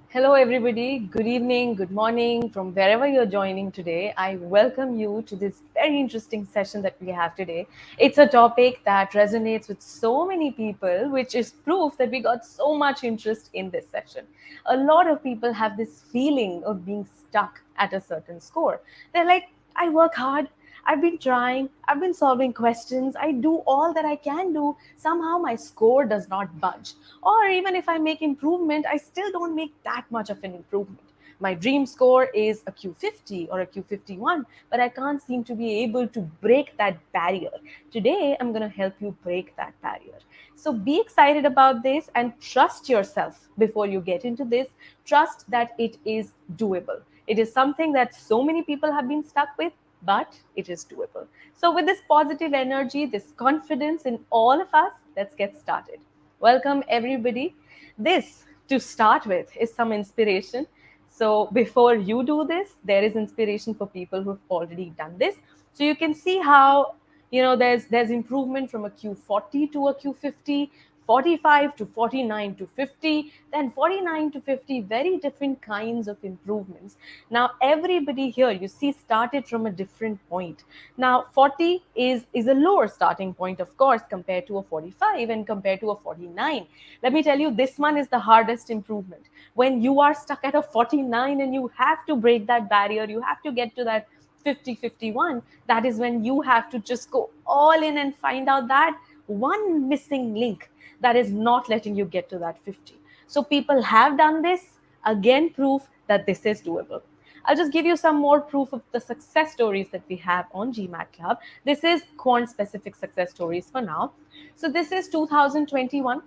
Hello, everybody. Good evening, good morning, from wherever you're joining today. I welcome you to this very interesting session that we have today. It's a topic that resonates with so many people, which is proof that we got so much interest in this session. A lot of people have this feeling of being stuck at a certain score. They're like, I work hard, I've been trying, I've been solving questions, I do all that I can do. Somehow my score does not budge. Or even if I make improvement, I still don't make that much of an improvement. My dream score is a Q50 or a Q51, but I can't seem to be able to break that barrier. Today, I'm going to help you break that barrier. So be excited about this and trust yourself before you get into this. Trust that it is doable. It is something that so many people have been stuck with, but it is doable. So, with this positive energy, this confidence in all of us, let's get started. Welcome, everybody. This, to start with, is some inspiration. So, before you do this, there is inspiration for people who've already done this. So, you can see how there's improvement from a Q40 to a Q50, 45 to 49 to 50, then 49 to 50, very different kinds of improvements. Now everybody here, you see, started from a different point. Now 40 is a lower starting point, of course, compared to a 45 and compared to a 49. Let me tell you, this one is the hardest improvement. When you are stuck at a 49 and you have to break that barrier, you have to get to that 50, 51. That is when you have to just go all in and find out that one missing link that is not letting you get to that 50. So people have done this. Again, proof that this is doable. I'll just give you some more proof of the success stories that we have on GMAT Club. This is quant specific success stories for now. So this is 2021,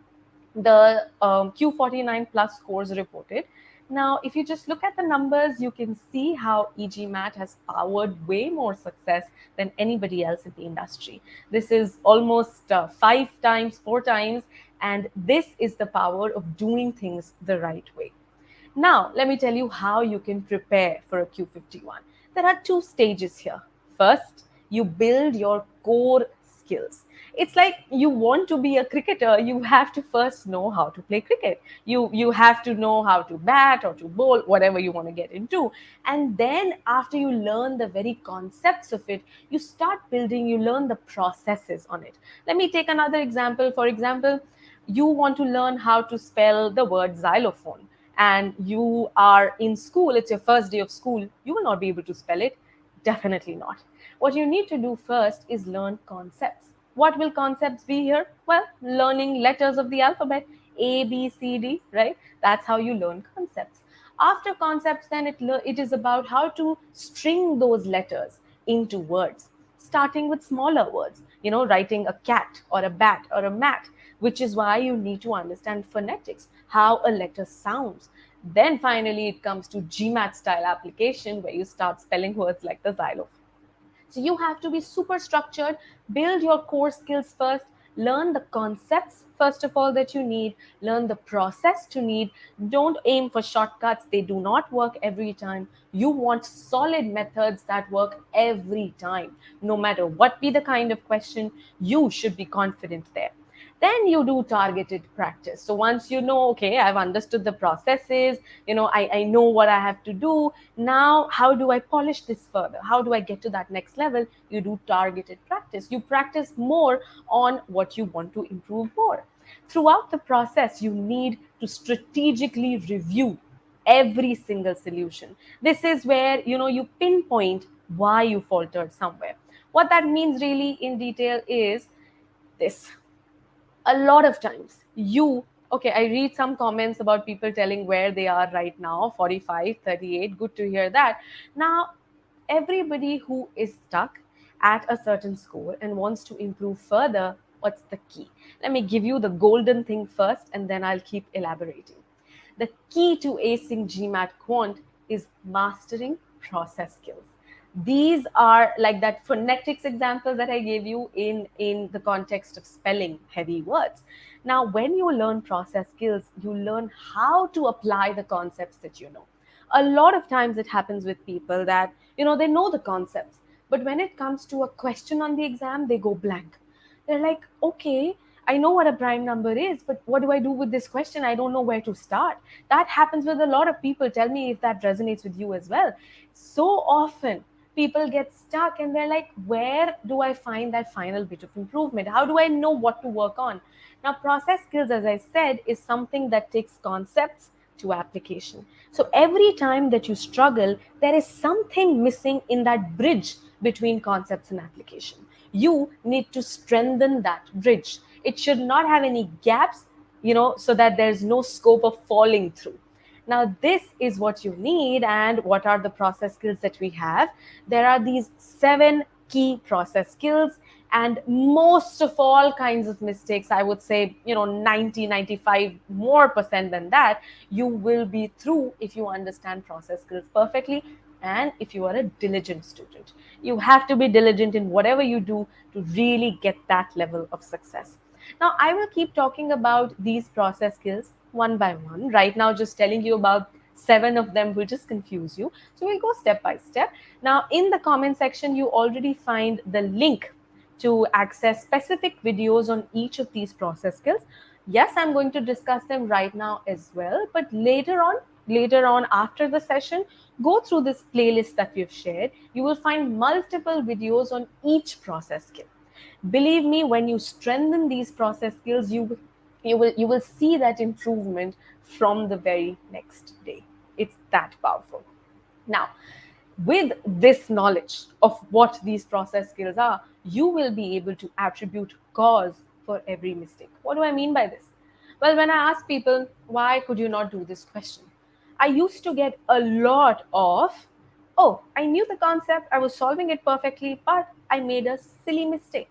the Q49 plus scores reported. Now, if you just look at the numbers, you can see how EGMAT has powered way more success than anybody else in the industry. This is almost 5 times, 4 times, and this is the power of doing things the right way. Now, let me tell you how you can prepare for a Q51. There are 2 stages here. First, you build your core skills. It's like you want to be a cricketer, you have to first know how to play cricket. You have to know how to bat or to bowl, whatever you want to get into. And then after you learn the very concepts of it, you start building, you learn the processes on it. Let me take another example. For example, you want to learn how to spell the word xylophone, and you are in school, it's your first day of school, you will not be able to spell it. Definitely not. What you need to do first is learn concepts. What will concepts be here? Well, learning letters of the alphabet, A, B, C, D, right? That's how you learn concepts. After concepts, then it is about how to string those letters into words, starting with smaller words, writing a cat or a bat or a mat, which is why you need to understand phonetics, how a letter sounds. Then finally, it comes to GMAT style application where you start spelling words like the xylophone. So you have to be super structured, build your core skills first, learn the concepts first of all that you need, learn the process to need. Don't aim for shortcuts, they do not work every time. You want solid methods that work every time. No matter what be the kind of question, you should be confident there. Then you do targeted practice. So once you know, okay, I've understood the processes, I know what I have to do. Now, how do I polish this further? How do I get to that next level? You do targeted practice. You practice more on what you want to improve more. Throughout the process, you need to strategically review every single solution. This is where you pinpoint why you faltered somewhere. What that means really in detail is this: a lot of times okay, I read some comments about people telling where they are right now, 45, 38. Good to hear that. Now, everybody who is stuck at a certain score and wants to improve further, what's the key? Let me give you the golden thing first, and then I'll keep elaborating. The key to acing GMAT Quant is mastering process skills. These are like that phonetics example that I gave you in the context of spelling heavy words. Now, when you learn process skills, you learn how to apply the concepts that you know. A lot of times it happens with people that, they know the concepts, but when it comes to a question on the exam, they go blank. They're like, okay, I know what a prime number is, but what do I do with this question? I don't know where to start. That happens with a lot of people. Tell me if that resonates with you as well. So often, people get stuck and they're like, where do I find that final bit of improvement? How do I know what to work on? Now, process skills, as I said, is something that takes concepts to application. So every time that you struggle, there is something missing in that bridge between concepts and application. You need to strengthen that bridge. It should not have any gaps, so that there's no scope of falling through. Now, this is what you need. And what are the process skills that we have? There are these 7 key process skills. And most of all kinds of mistakes, I would say, 90, 95 more percent than that, you will be through if you understand process skills perfectly. And if you are a diligent student, you have to be diligent in whatever you do to really get that level of success. Now, I will keep talking about these process skills one by one. Right now, just telling you about 7 of them will just confuse you. So we'll go step by step. Now, in the comment section, you already find the link to access specific videos on each of these process skills. Yes, I'm going to discuss them right now as well, but later on after the session, go through this playlist that we've shared. You will find multiple videos on each process skill. Believe me, when you strengthen these process skills, you will see that improvement from the very next day. It's that powerful. Now, with this knowledge of what these process skills are, you will be able to attribute cause for every mistake. What do I mean by this? Well, when I ask people, why could you not do this question? I used to get a lot of, oh, I knew the concept, I was solving it perfectly, but I made a silly mistake.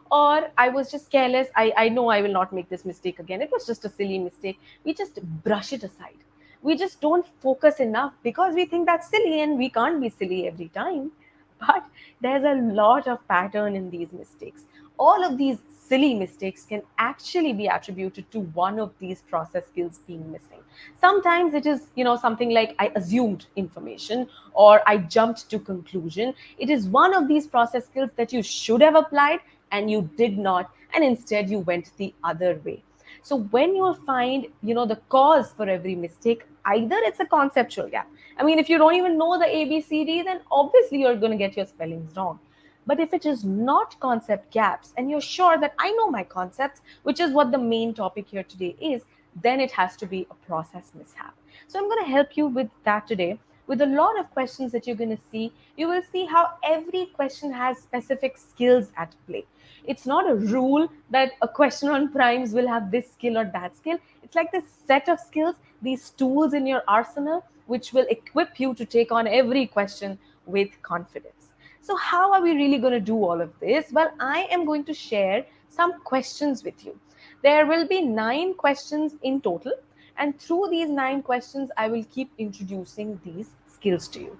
Or I was just careless. I know I will not make this mistake again. It was just a silly mistake. We just brush it aside. We just don't focus enough because we think that's silly, and we can't be silly every time. But there's a lot of pattern in these mistakes. All of these silly mistakes can actually be attributed to one of these process skills being missing. Sometimes it is, something like I assumed information or I jumped to conclusion. It is one of these process skills that you should have applied and you did not, and instead you went the other way. So when you'll find, the cause for every mistake, either it's a conceptual gap. I mean, if you don't even know the ABCD, then obviously you're going to get your spellings wrong. But if it is not concept gaps and you're sure that I know my concepts, which is what the main topic here today is, then it has to be a process mishap. So I'm going to help you with that today. With a lot of questions that you're going to see, you will see how every question has specific skills at play. It's not a rule that a question on primes will have this skill or that skill. It's like this set of skills, these tools in your arsenal, which will equip you to take on every question with confidence. So, how are we really going to do all of this? Well, I am going to share some questions with you. There will be 9 questions in total, and through these 9 questions, I will keep introducing these skills to you.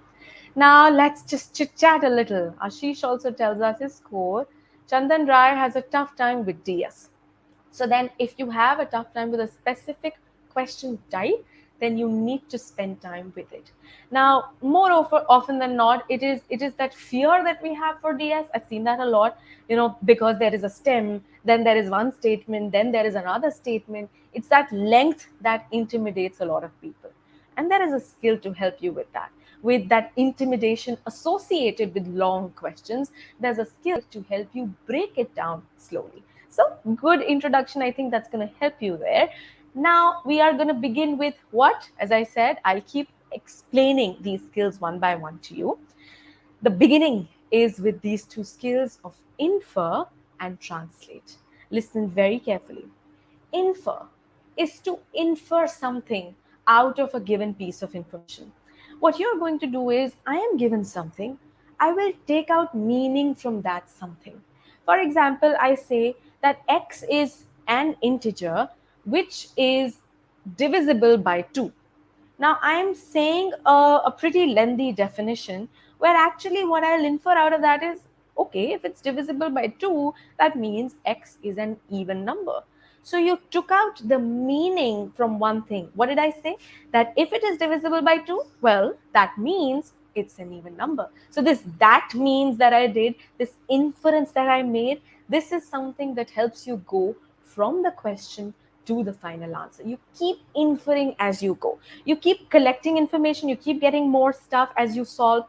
Now, let's just chit chat a little. Ashish also tells us his score. Chandan Rai has a tough time with DS. So then if you have a tough time with a specific question type, then you need to spend time with it. Now, moreover, often than not, it is that fear that we have for DS. I've seen that a lot, because there is a stem, then there is one statement, then there is another statement. It's that length that intimidates a lot of people. And there is a skill to help you with that intimidation associated with long questions. There's a skill to help you break it down slowly. So, good introduction. I think that's going to help you there. Now, we are going to begin with what? As I said, I'll keep explaining these skills one by one to you. The beginning is with these 2 skills of infer and translate. Listen very carefully. Infer is to infer something out of a given piece of information. What you're going to do is, I am given something, I will take out meaning from that something. For example, I say that x is an integer which is divisible by 2. Now, I am saying a pretty lengthy definition where actually what I'll infer out of that is, okay, if it's divisible by 2, that means x is an even number. So you took out the meaning from one thing. What did I say? That if it is divisible by 2, well, that means it's an even number. So this that means that I did, this inference that I made, this is something that helps you go from the question to the final answer. You keep inferring as you go. You keep collecting information, you keep getting more stuff as you solve.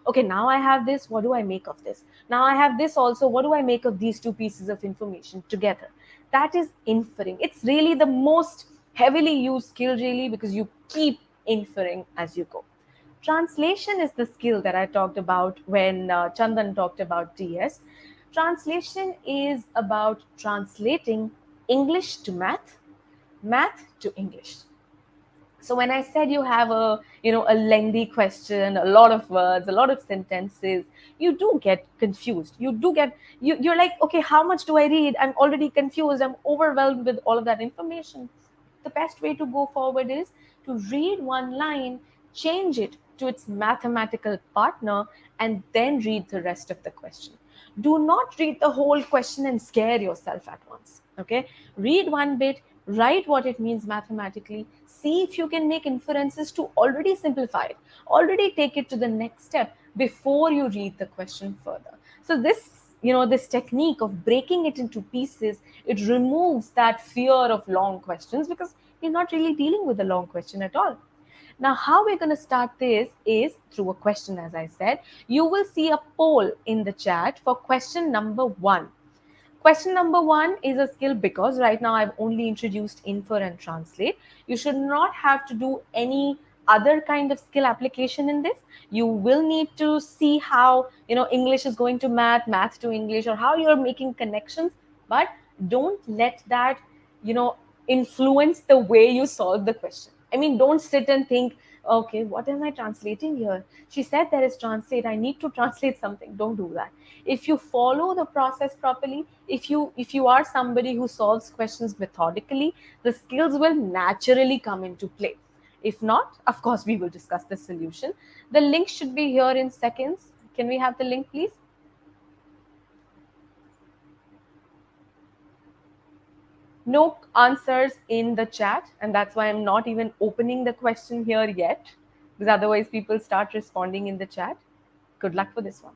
Okay, now I have this, what do I make of this? Now I have this also, what do I make of these two pieces of information together? That is inferring. It's really the most heavily used skill, really, because you keep inferring as you go. Translation is the skill that I talked about when Chandan talked about TS. Translation is about translating English to math, math to English. So when I said you have a lengthy question, a lot of words, a lot of sentences, you do get confused. You're like, okay, how much do I read? I'm already confused, I'm overwhelmed with all of that information. The best way to go forward is to read one line, change it to its mathematical partner, and then read the rest of the question. Do not read the whole question and scare yourself at once. Okay? Read one bit, write what it means mathematically, see if you can make inferences to already simplify it, already take it to the next step before you read the question further. So this technique of breaking it into pieces, it removes that fear of long questions, because you're not really dealing with a long question at all. Now, how we're going to start this is through a question. As I said, you will see a poll in the chat for question number 1. Question number 1 is a skill, because right now I've only introduced infer and translate. You should not have to do any other kind of skill application in this. You will need to see how, English is going to math, math to English, or how you're making connections. But don't let that, you know, influence the way you solve the question. I mean, don't sit and think, okay, what am I translating here? She said there is translate. I need to translate something. Don't do that. If you follow the process properly, if you are somebody who solves questions methodically, the skills will naturally come into play. If not, of course, we will discuss the solution. The link should be here in seconds. Can we have the link, please? No answers in the chat, and that's why I'm not even opening the question here yet, because otherwise people start responding in the chat. Good luck for this one.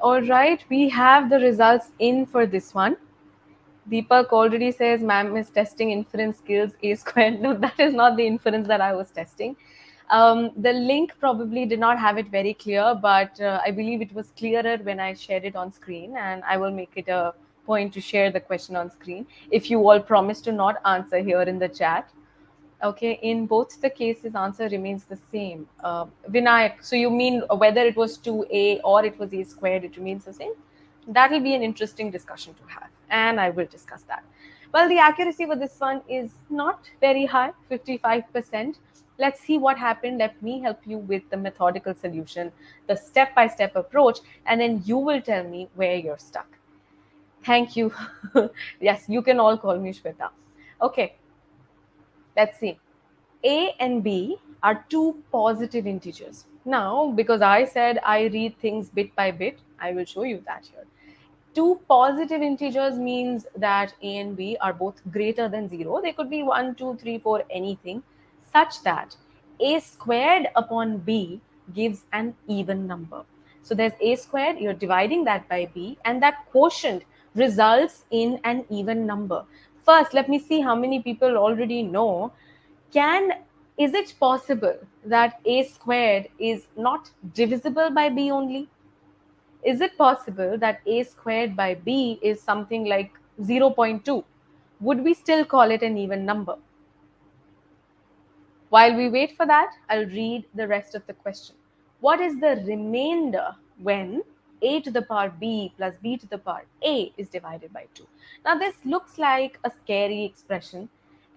All right, we have the results in for this one. Deepak already says, ma'am is testing inference skills A squared. No, that is not the inference that I was testing. The link probably did not have it very clear, but I believe it was clearer when I shared it on screen, and I will make it a point to share the question on screen if you all promise to not answer here in the chat. Okay, in both the cases, answer remains the same. Vinayak, so you mean whether it was 2a or it was a squared, it remains the same? That will be an interesting discussion to have, and I will discuss that. Well, the accuracy for this one is not very high, 55%. Let's see what happened. Let me help you with the methodical solution, the step by step approach, and then you will tell me where you're stuck. Thank you. Yes, you can all call me Shweta. Okay, let's see. A and B are two positive integers. Now, because I said I read things bit by bit, I will show you that here. Two positive integers means that A and B are both greater than 0. They could be 1, 2, 3, 4, anything, such that A squared upon B gives an even number. So there's A squared, you're dividing that by B, and that quotient results in an even number. First, let me see how many people already know. Can Is it possible that A squared is not divisible by B only? Is it possible that A squared by B is something like 0.2? Would we still call it an even number? While we wait for that, I'll read the rest of the question. What is the remainder when a to the power b plus b to the power a is divided by 2? Now, this looks like a scary expression,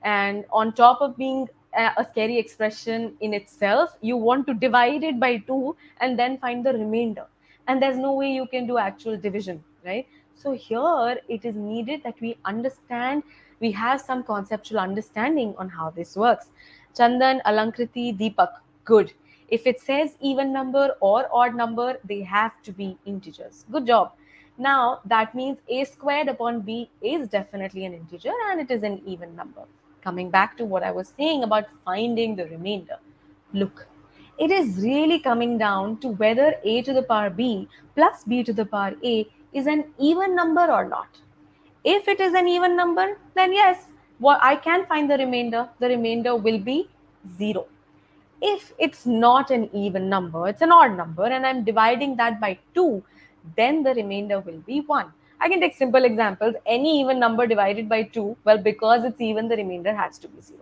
and on top of being a scary expression in itself, you want to divide it by 2 and then find the remainder. And there's no way you can do actual division, right? So, here it is needed that we understand, we have some conceptual understanding on how this works. Chandan, Alankriti, Deepak, good. If it says even number or odd number, they have to be integers. Good job. Now, that means a squared upon b is definitely an integer and it is an even number. Coming back to what I was saying about finding the remainder. Look, it is really coming down to whether a to the power b plus b to the power a is an even number or not. If it is an even number, then yes, what I can find the remainder. The remainder will be 0. If it's not an even number, it's an odd number, and I'm dividing that by 2, then the remainder will be 1. I can take simple examples. Any even number divided by 2, well, because it's even, the remainder has to be 0.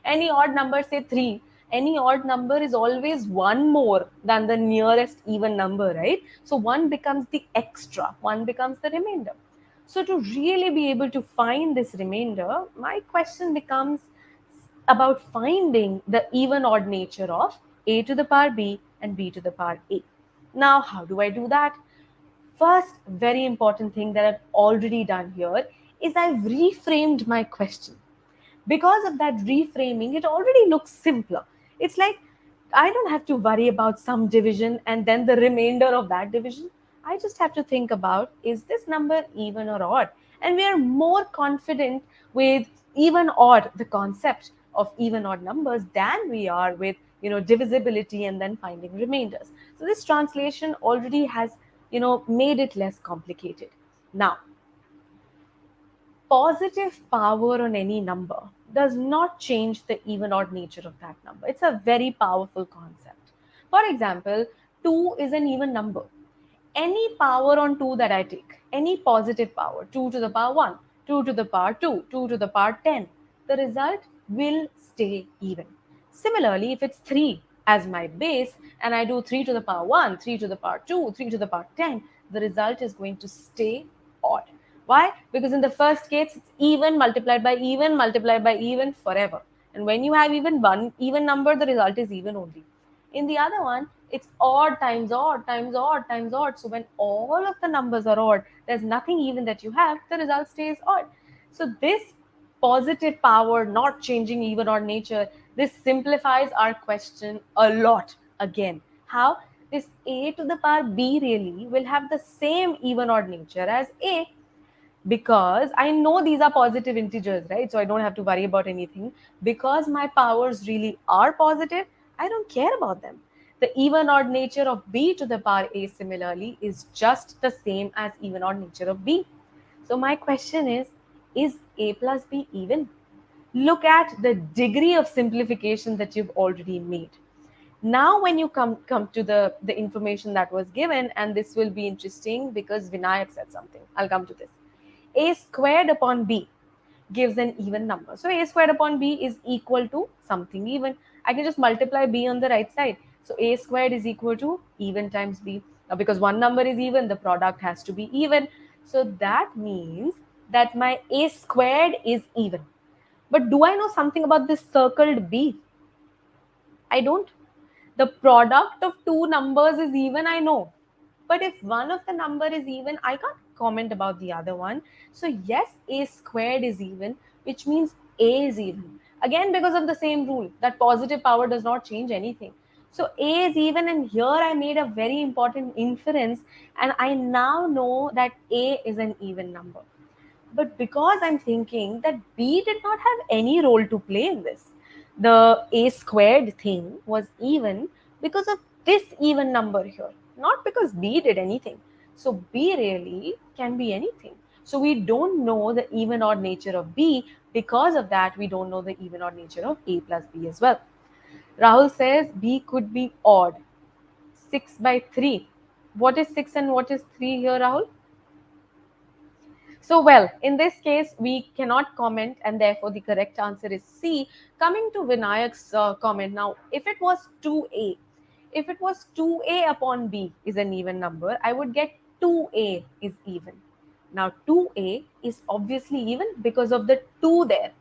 Any odd number, say 3, any odd number is always 1 more than the nearest even number, right? So 1 becomes the extra, 1 becomes the remainder. So, to really be able to find this remainder, my question becomes about finding the even odd nature of a to the power b and b to the power a. Now, how do I do that? First, very important thing that I've already done here is I've reframed my question. Because of that reframing, it already looks simpler. It's like I don't have to worry about some division and then the remainder of that division. I just have to think about, is this number even or odd? And we are more confident with even odd, the concept of even odd numbers, than we are with divisibility and then finding remainders. So this translation already has made it less complicated. Now, positive power on any number does not change the even odd nature of that number. It's a very powerful concept. For example, 2 is an even number. Any power on 2 that I take, any positive power, 2 to the power 1, 2 to the power 2, 2 to the power 10, the result will stay even. Similarly, if it's 3 as my base and I do 3 to the power 1, 3 to the power 2, 3 to the power 10, the result is going to stay odd. Why? Because in the first case, it's even multiplied by even forever. And when you have even one even number, the result is even only. In the other one, it's odd times odd times odd times odd. So when all of the numbers are odd, there's nothing even that you have, the result stays odd. So this positive power not changing even odd nature, this simplifies our question a lot again. How? This a to the power b really will have the same even odd nature as a, because I know these are positive integers, right? So I don't have to worry about anything. Because my powers really are positive, I don't care about them. The even odd nature of b to the power a similarly is just the same as even odd nature of b. So my question is a plus b even? Look at the degree of simplification that you've already made. Now when you come to the information that was given, and this will be interesting because Vinayak said something, I'll come to this. A squared upon b gives an even number. So a squared upon b is equal to something even. I can just multiply b on the right side. So a squared is equal to even times b. Now because one number is even, the product has to be even. So that means that my a squared is even. But do I know something about this circled b? I don't. The product of two numbers is even, I know. But if one of the number is even, I can't comment about the other one. So yes, a squared is even, which means a is even. Again, because of the same rule that positive power does not change anything. So a is even, and here I made a very important inference, and I now know that a is an even number. But because I'm thinking that B did not have any role to play in this, the A squared thing was even because of this even number here, not because B did anything. So B really can be anything. So we don't know the even odd nature of B. Because of that, we don't know the even odd nature of A plus B as well. Rahul says B could be odd. 6 by 3. What is 6 and what is 3 here, Rahul? So, well, in this case, we cannot comment, and therefore the correct answer is C. Coming to Vinayak's comment now, if it was 2a, if it was 2a upon b is an even number, I would get 2a is even. Now, 2a is obviously even because of the 2 there.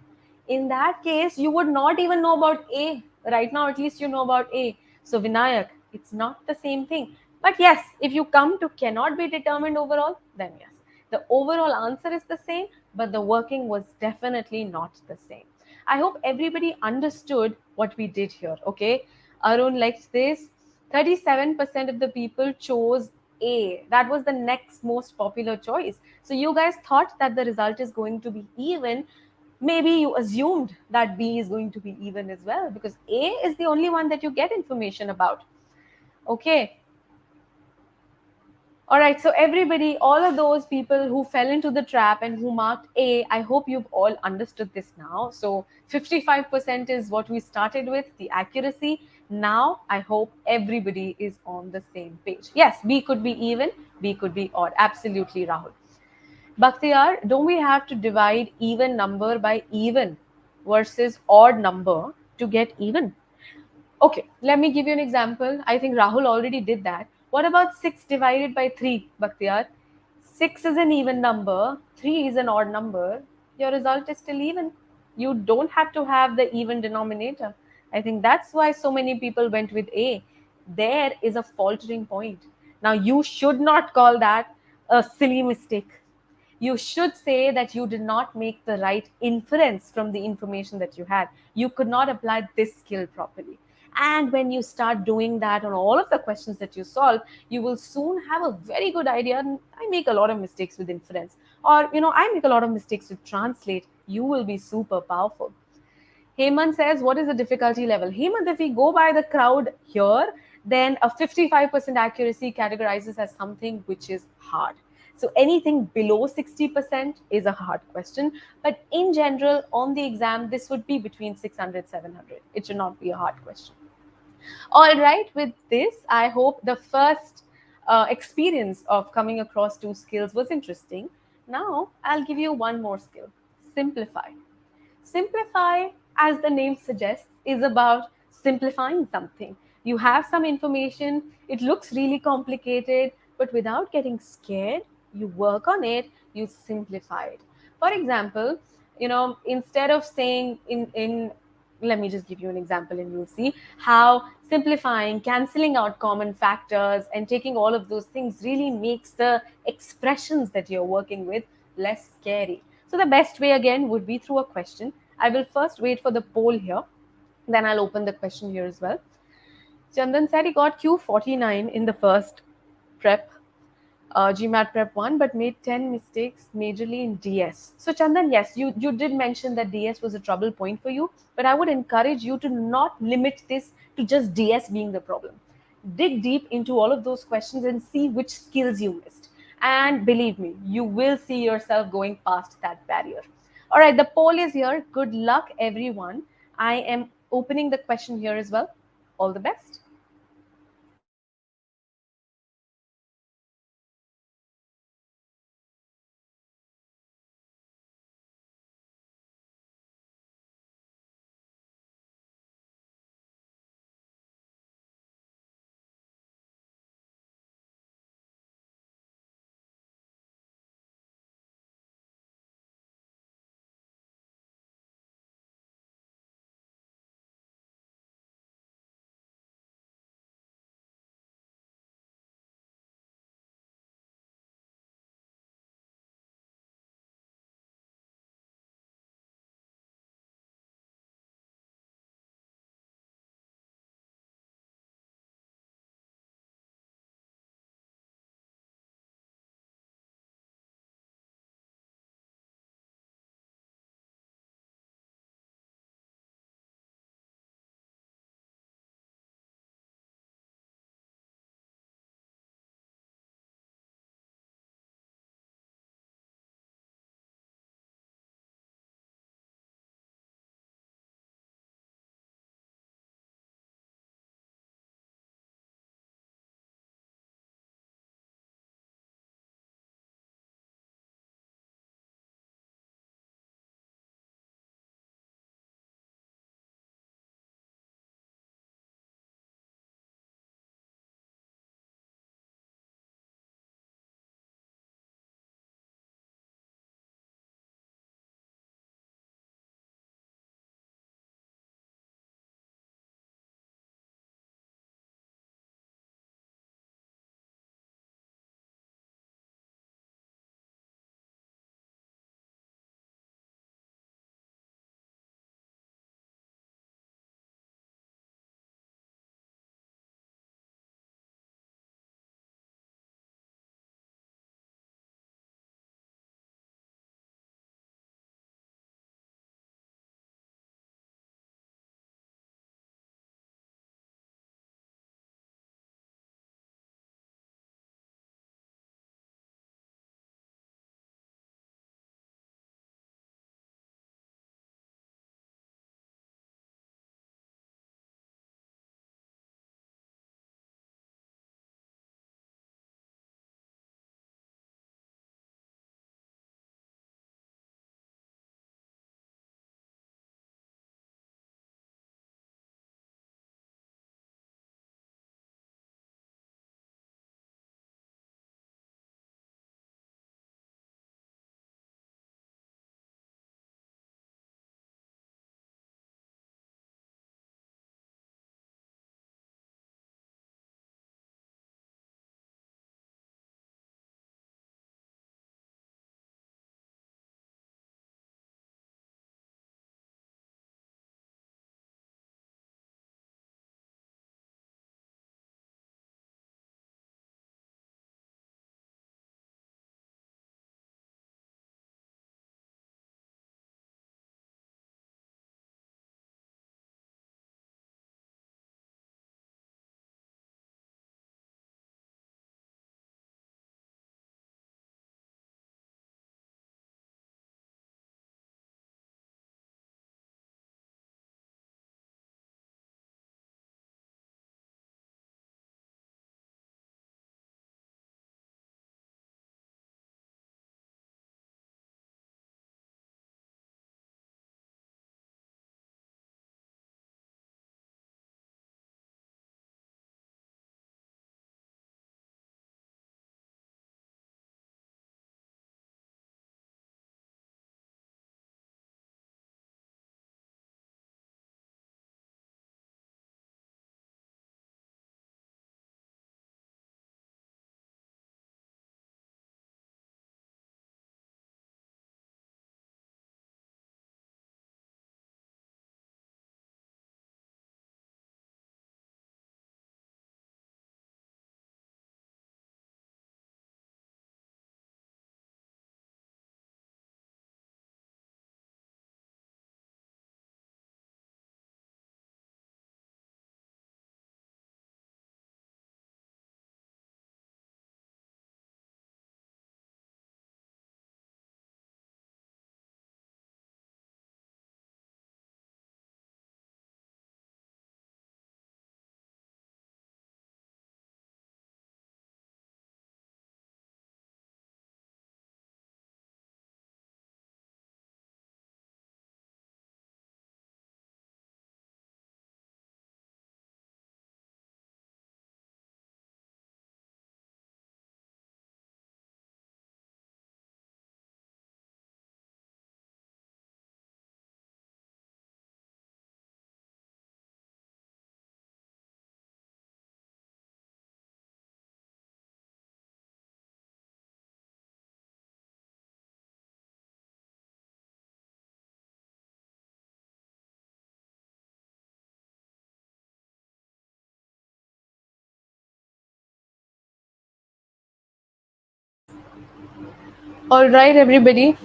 In that case, you would not even know about a. Right now, at least you know about a. So, Vinayak, it's not the same thing. But yes, if you come to cannot be determined overall, then yes. The overall answer is the same, but the working was definitely not the same. I hope everybody understood what we did here, okay? Arun likes this. 37% of the people chose A. That was the next most popular choice. So you guys thought that the result is going to be even. Maybe you assumed that B is going to be even as well because A is the only one that you get information about. Okay, all right, so everybody, all of those people who fell into the trap and who marked A, I hope you've all understood this now. So 55% is what we started with, the accuracy. Now I hope everybody is on the same page. Yes, B could be even, B could be odd. Absolutely, Rahul. Bakhtiyar, don't we have to divide even number by even versus odd number to get even? Okay, let me give you an example. I think Rahul already did that. What about 6 divided by 3, Bakhtiyar? 6 is an even number, 3 is an odd number. Your result is still even. You don't have to have the even denominator. I think that's why so many people went with A. There is a faltering point. Now, you should not call that a silly mistake. You should say that you did not make the right inference from the information that you had. You could not apply this skill properly. And when you start doing that on all of the questions that you solve, you will soon have a very good idea. And I make a lot of mistakes with inference, or I make a lot of mistakes with translate. You will be super powerful. Hemant says, what is the difficulty level? Hemant, if we go by the crowd here, then a 55% accuracy categorizes as something which is hard. So anything below 60% is a hard question. But in general, on the exam, this would be between 600, 700. It should not be a hard question. All right, with this, I hope the first experience of coming across two skills was interesting. Now, I'll give you one more skill: simplify. Simplify, as the name suggests, is about simplifying something. You have some information, it looks really complicated, but without getting scared, you work on it, you simplify it. For example, instead of saying in let me just give you an example and you'll see how simplifying, canceling out common factors, and taking all of those things really makes the expressions that you're working with less scary. So the best way again would be through a question. I will first wait for the poll here, then I'll open the question here as well. Chandan said he got Q49 in the first prep, GMAT Prep 1, but made 10 mistakes majorly in DS. So, Chandan, yes, you did mention that DS was a trouble point for you, but I would encourage you to not limit this to just DS being the problem. dig deep into all of those questions and see which skills you missed. And believe me, you will see yourself going past that barrier. All right, the poll is here. Good luck, everyone. I am opening the question here as well. All the best. All right, everybody.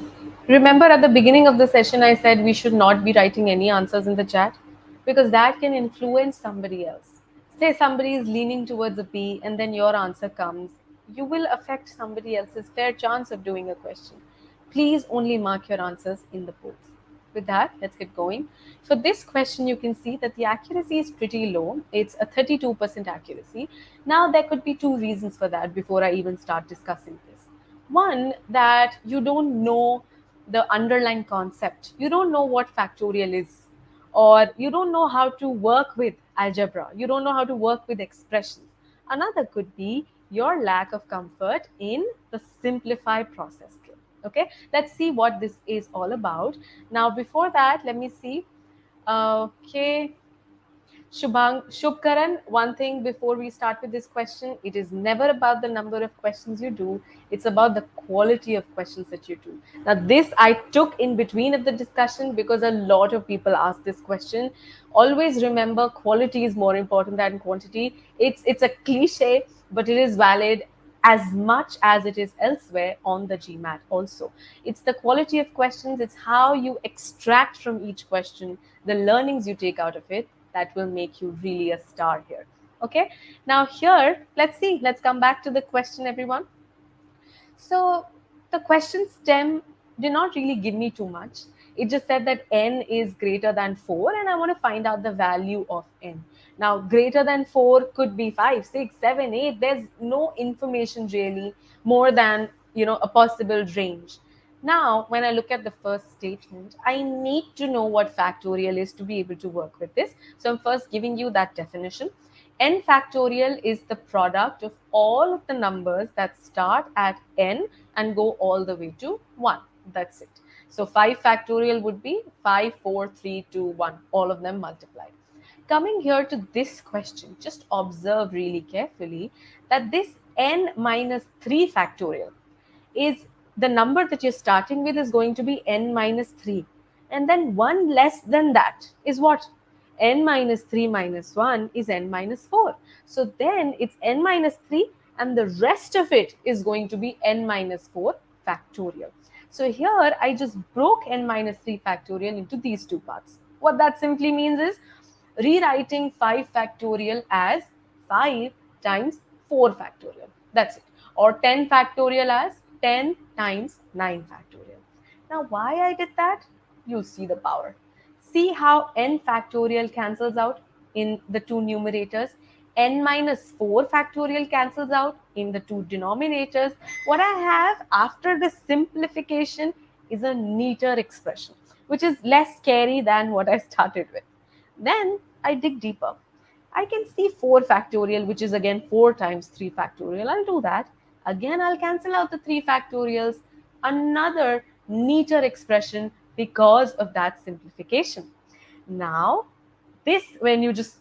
Remember at the beginning of the session, I said we should not be writing any answers in the chat because that can influence somebody else. Say somebody is leaning towards a B and then your answer comes, you will affect somebody else's fair chance of doing a question. Please only mark your answers in the polls. With that, let's get going. For this question, you can see that the accuracy is pretty low. It's a 32% accuracy. Now, there could be two reasons for that before I even start discussing this. One, that you don't know the underlying concept. You don't know what factorial is, or you don't know how to work with algebra. You don't know how to work with expressions. Another could be your lack of comfort in the simplify process skill. Okay, let's see what this is all about. Now, before that, let me see. Okay, Shubkaran, one thing before we start with this question, it is never about the number of questions you do, it's about the quality of questions that you do. Now, this I took in between of the discussion because a lot of people ask this question. Always remember, quality is more important than quantity. It's a cliche, but it is valid as much as it is elsewhere on the GMAT also. It's the quality of questions, it's how you extract from each question, the learnings you take out of it that will make you really a star here. Okay, now here, let's see, let's come back to the question, everyone. So the question stem did not really give me too much. It just said that n is greater than 4 and I want to find out the value of n. Now, greater than 4 could be 5, 6, 7, 8. There's no information really more than, a possible range. Now, when I look at the first statement, I need to know what factorial is to be able to work with this. So I'm first giving you that definition. N factorial is the product of all of the numbers that start at n and go all the way to 1. That's it. So 5 factorial would be 5, 4, 3, 2, 1, all of them multiplied. Coming here to this question, just observe really carefully that this n minus 3 factorial is the number that you're starting with is going to be n minus 3. And then one less than that is what? N minus 3 minus 1 is n minus 4. So then it's n minus 3 and the rest of it is going to be n minus 4 factorial. So here I just broke n minus 3 factorial into these two parts. What that simply means is rewriting 5 factorial as 5 times 4 factorial. That's it. Or 10 factorial as 10 times 9 factorial. Now, why I did that? You see the power. See how n factorial cancels out in the two numerators. N minus 4 factorial cancels out in the two denominators. What I have after the simplification is a neater expression, which is less scary than what I started with. Then I dig deeper. I can see 4 factorial, which is again 4 times 3 factorial. I'll do that. Again, I'll cancel out the 3 factorials. Another neater expression because of that simplification. Now, this, when you just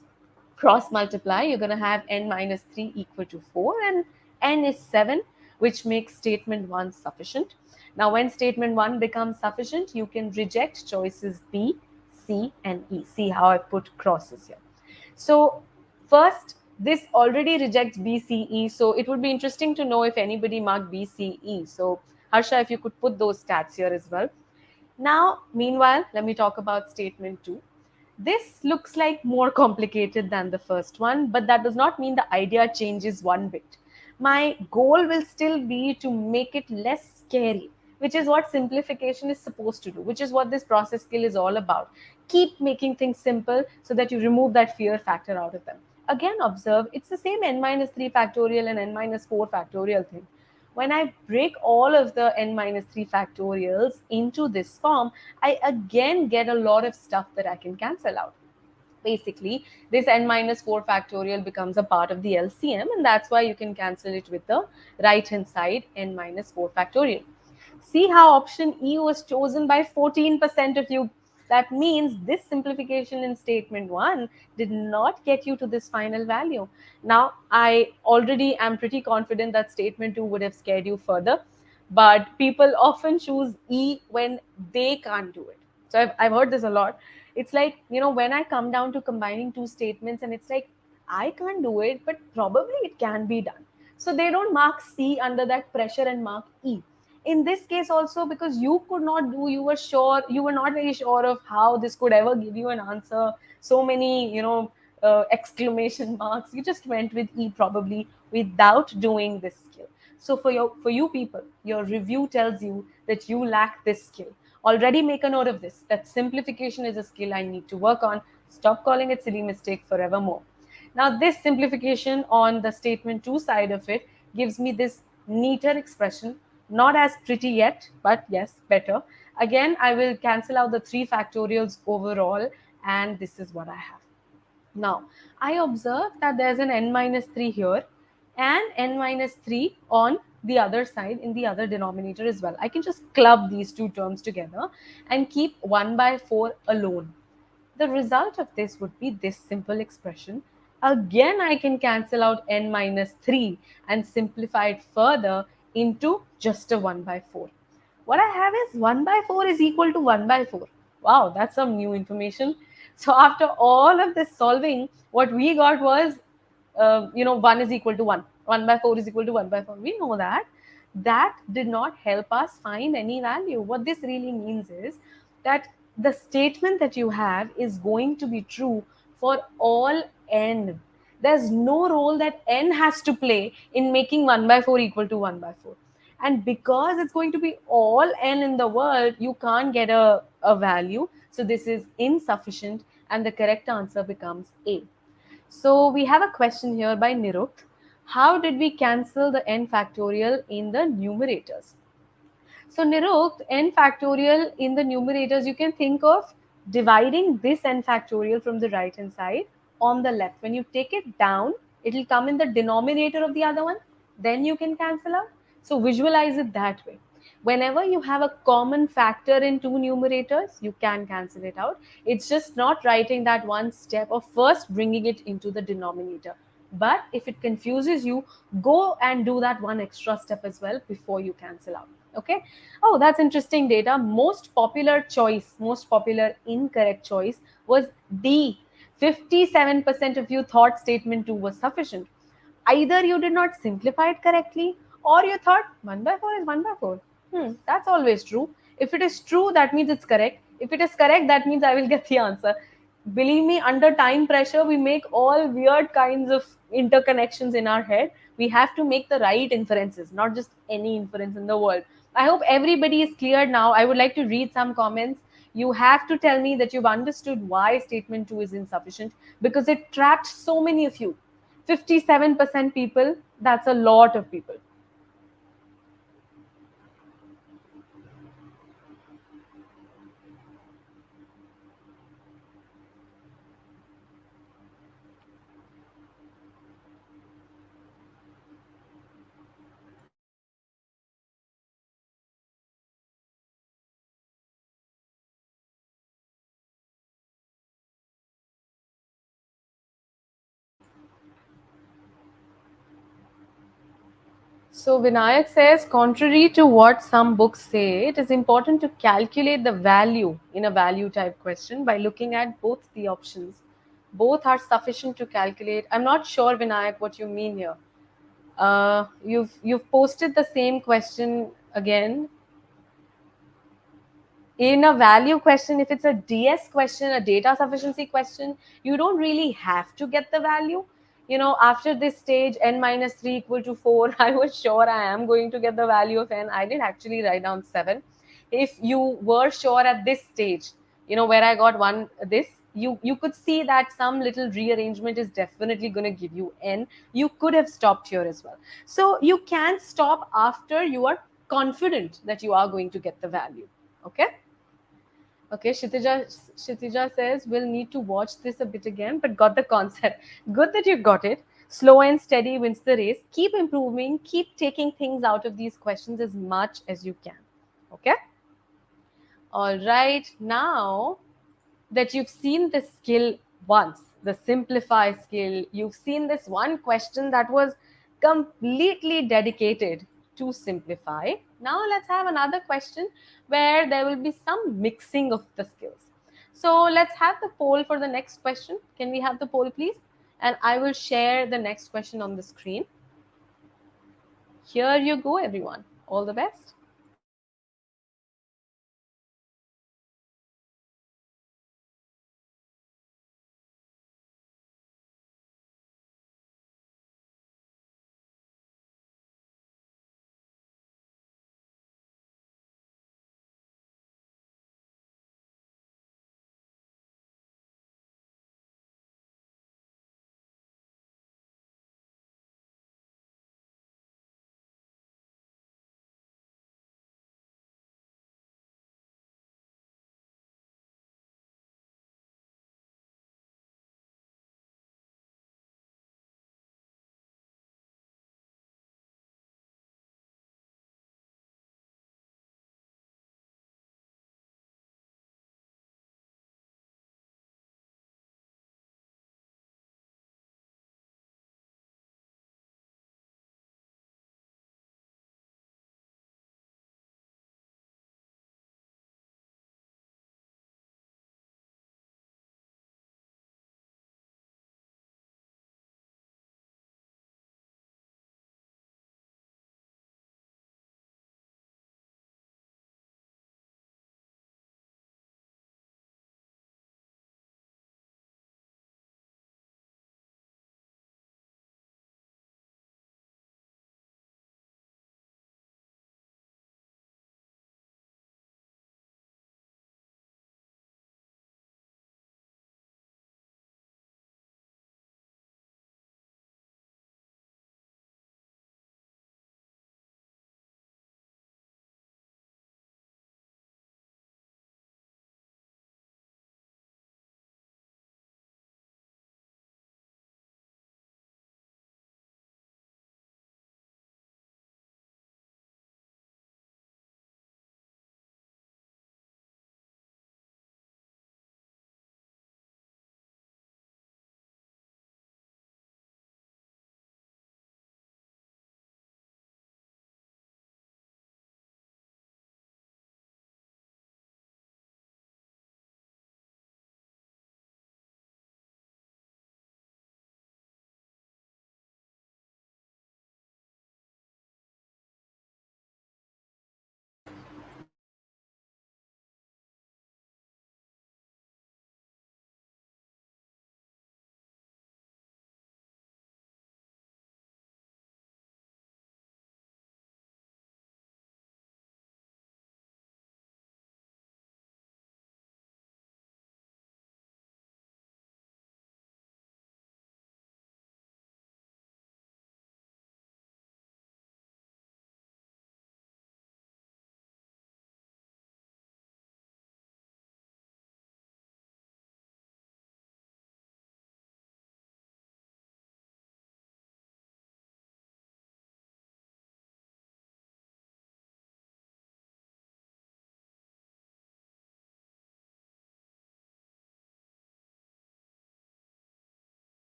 cross multiply, you're going to have n minus 3 equal to 4 and n is 7, which makes statement 1 sufficient. Now, when statement 1 becomes sufficient, you can reject choices B, C, and E. See how I put crosses here. So, first, this already rejects B, C, E. So, it would be interesting to know if anybody marked B, C, E. So, Harsha, if you could put those stats here as well. Now, meanwhile, let me talk about statement 2. This looks like more complicated than the first one, but that does not mean the idea changes one bit. My goal will still be to make it less scary, which is what simplification is supposed to do, which is what this process skill is all about. Keep making things simple so that you remove that fear factor out of them. Again, observe it's the same n minus 3 factorial and n minus 4 factorial thing. When I break all of the n minus 3 factorials into this form, I again get a lot of stuff that I can cancel out. Basically, this n minus 4 factorial becomes a part of the LCM, and that's why you can cancel it with the right hand side n minus 4 factorial. See how option E was chosen by 14% of you. That means this simplification in statement 1 did not get you to this final value. Now, I already am pretty confident that statement 2 would have scared you further, but people often choose E when they can't do it. So I've heard this a lot. It's like, when I come down to combining two statements and it's like, I can't do it, but probably it can be done. So they don't mark C under that pressure and mark E. in this case also, because you could not do, you were not very sure of how this could ever give you an answer, so many, exclamation marks, you just went with E probably without doing this skill. So for you people, your review tells you that you lack this skill. Already make a note of this, that simplification is a skill I need to work on. Stop calling it silly mistake forevermore. Now, this simplification on the statement 2 side of it gives me this neater expression, not as pretty yet, but yes, better. Again, I will cancel out the 3 factorials overall, and this is what I have. Now, I observe that there's an n minus 3 here and n minus 3 on the other side in the other denominator as well. I can just club these two terms together and keep 1 by 4 alone. The result of this would be this simple expression. Again, I can cancel out n minus 3 and simplify it further into just a 1 by 4. What I have is 1 by 4 is equal to 1 by 4. Wow, that's some new information. So after all of this solving, what we got was, 1 is equal to 1. 1 by 4 is equal to 1 by 4. We know that. That did not help us find any value. What this really means is that the statement that you have is going to be true for all n. There's no role that n has to play in making 1 by 4 equal to 1 by 4. And because it's going to be all n in the world, you can't get a value. So this is insufficient, and the correct answer becomes A. So we have a question here by Niruk. How did we cancel the n factorial in the numerators? So Niruk, n factorial in the numerators, you can think of dividing this n factorial from the right hand side on the left. When you take it down, it will come in the denominator of the other one. Then you can cancel out. So visualize it that way. Whenever you have a common factor in two numerators, you can cancel it out. It's just not writing that one step of first bringing it into the denominator. But if it confuses you, go and do that one extra step as well before you cancel out. Okay. Oh, that's interesting data. Most popular choice, most popular incorrect choice was D. 57% of you thought statement 2 was sufficient. Either you did not simplify it correctly, or you thought 1 by 4 is 1 by 4. That's always true. If it is true, that means it's correct. If it is correct, that means I will get the answer. Believe me, under time pressure, we make all weird kinds of interconnections in our head. We have to make the right inferences, not just any inference in the world. I hope everybody is clear now. I would like to read some comments. You have to tell me that you've understood why statement 2 is insufficient, because it trapped so many of you. 57% people, that's a lot of people. So Vinayak says, contrary to what some books say, it is important to calculate the value in a value type question by looking at both the options. Both are sufficient to calculate. I'm not sure, Vinayak, what you mean here. You've posted the same question again. In a value question, if it's a DS question, a data sufficiency question, you don't really have to get the value. After this stage, n minus 3 equal to 4, I was sure I am going to get the value of n. I did actually write down 7. If you were sure at this stage, where I got one, this, you could see that some little rearrangement is definitely going to give you n. You could have stopped here as well. So you can stop after you are confident that you are going to get the value. Okay. Okay, Kshitija says we'll need to watch this a bit again, but got the concept. Good that you got it. Slow and steady wins the race. Keep improving. Keep taking things out of these questions as much as you can. Okay. All right. Now that you've seen this skill once, the simplify skill, you've seen this one question that was completely dedicated to simplify. Now let's have another question where there will be some mixing of the skills. So let's have the poll for the next question. Can we have the poll, please? And I will share the next question on the screen. Here you go, everyone. All the best.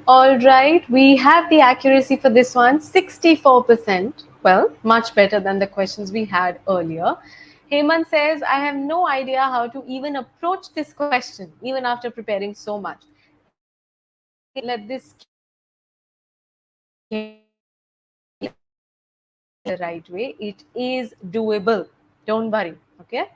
All right, we have the accuracy for this one 64%. Well, much better than the questions we had earlier. Hemant says, I have no idea how to even approach this question, even after preparing so much. Let this the right way. It is doable. Don't worry. Okay.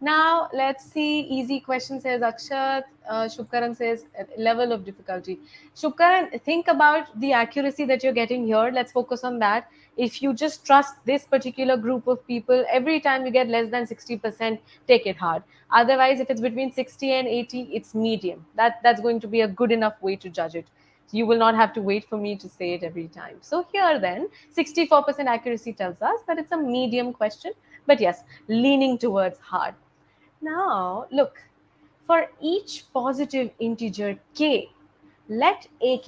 Now let's see. Easy question says Akshat. Shubkaran says level of difficulty. Shubkaran, think about the accuracy that you're getting here. Let's focus on that. If you just trust this particular group of people, every time you get less than 60%, take it hard. Otherwise, if it's between 60 and 80, it's medium. That's going to be a good enough way to judge it. You will not have to wait for me to say it every time. So here then, 64% accuracy tells us that it's a medium question, but yes, leaning towards hard. Now, look, for each positive integer k, let ak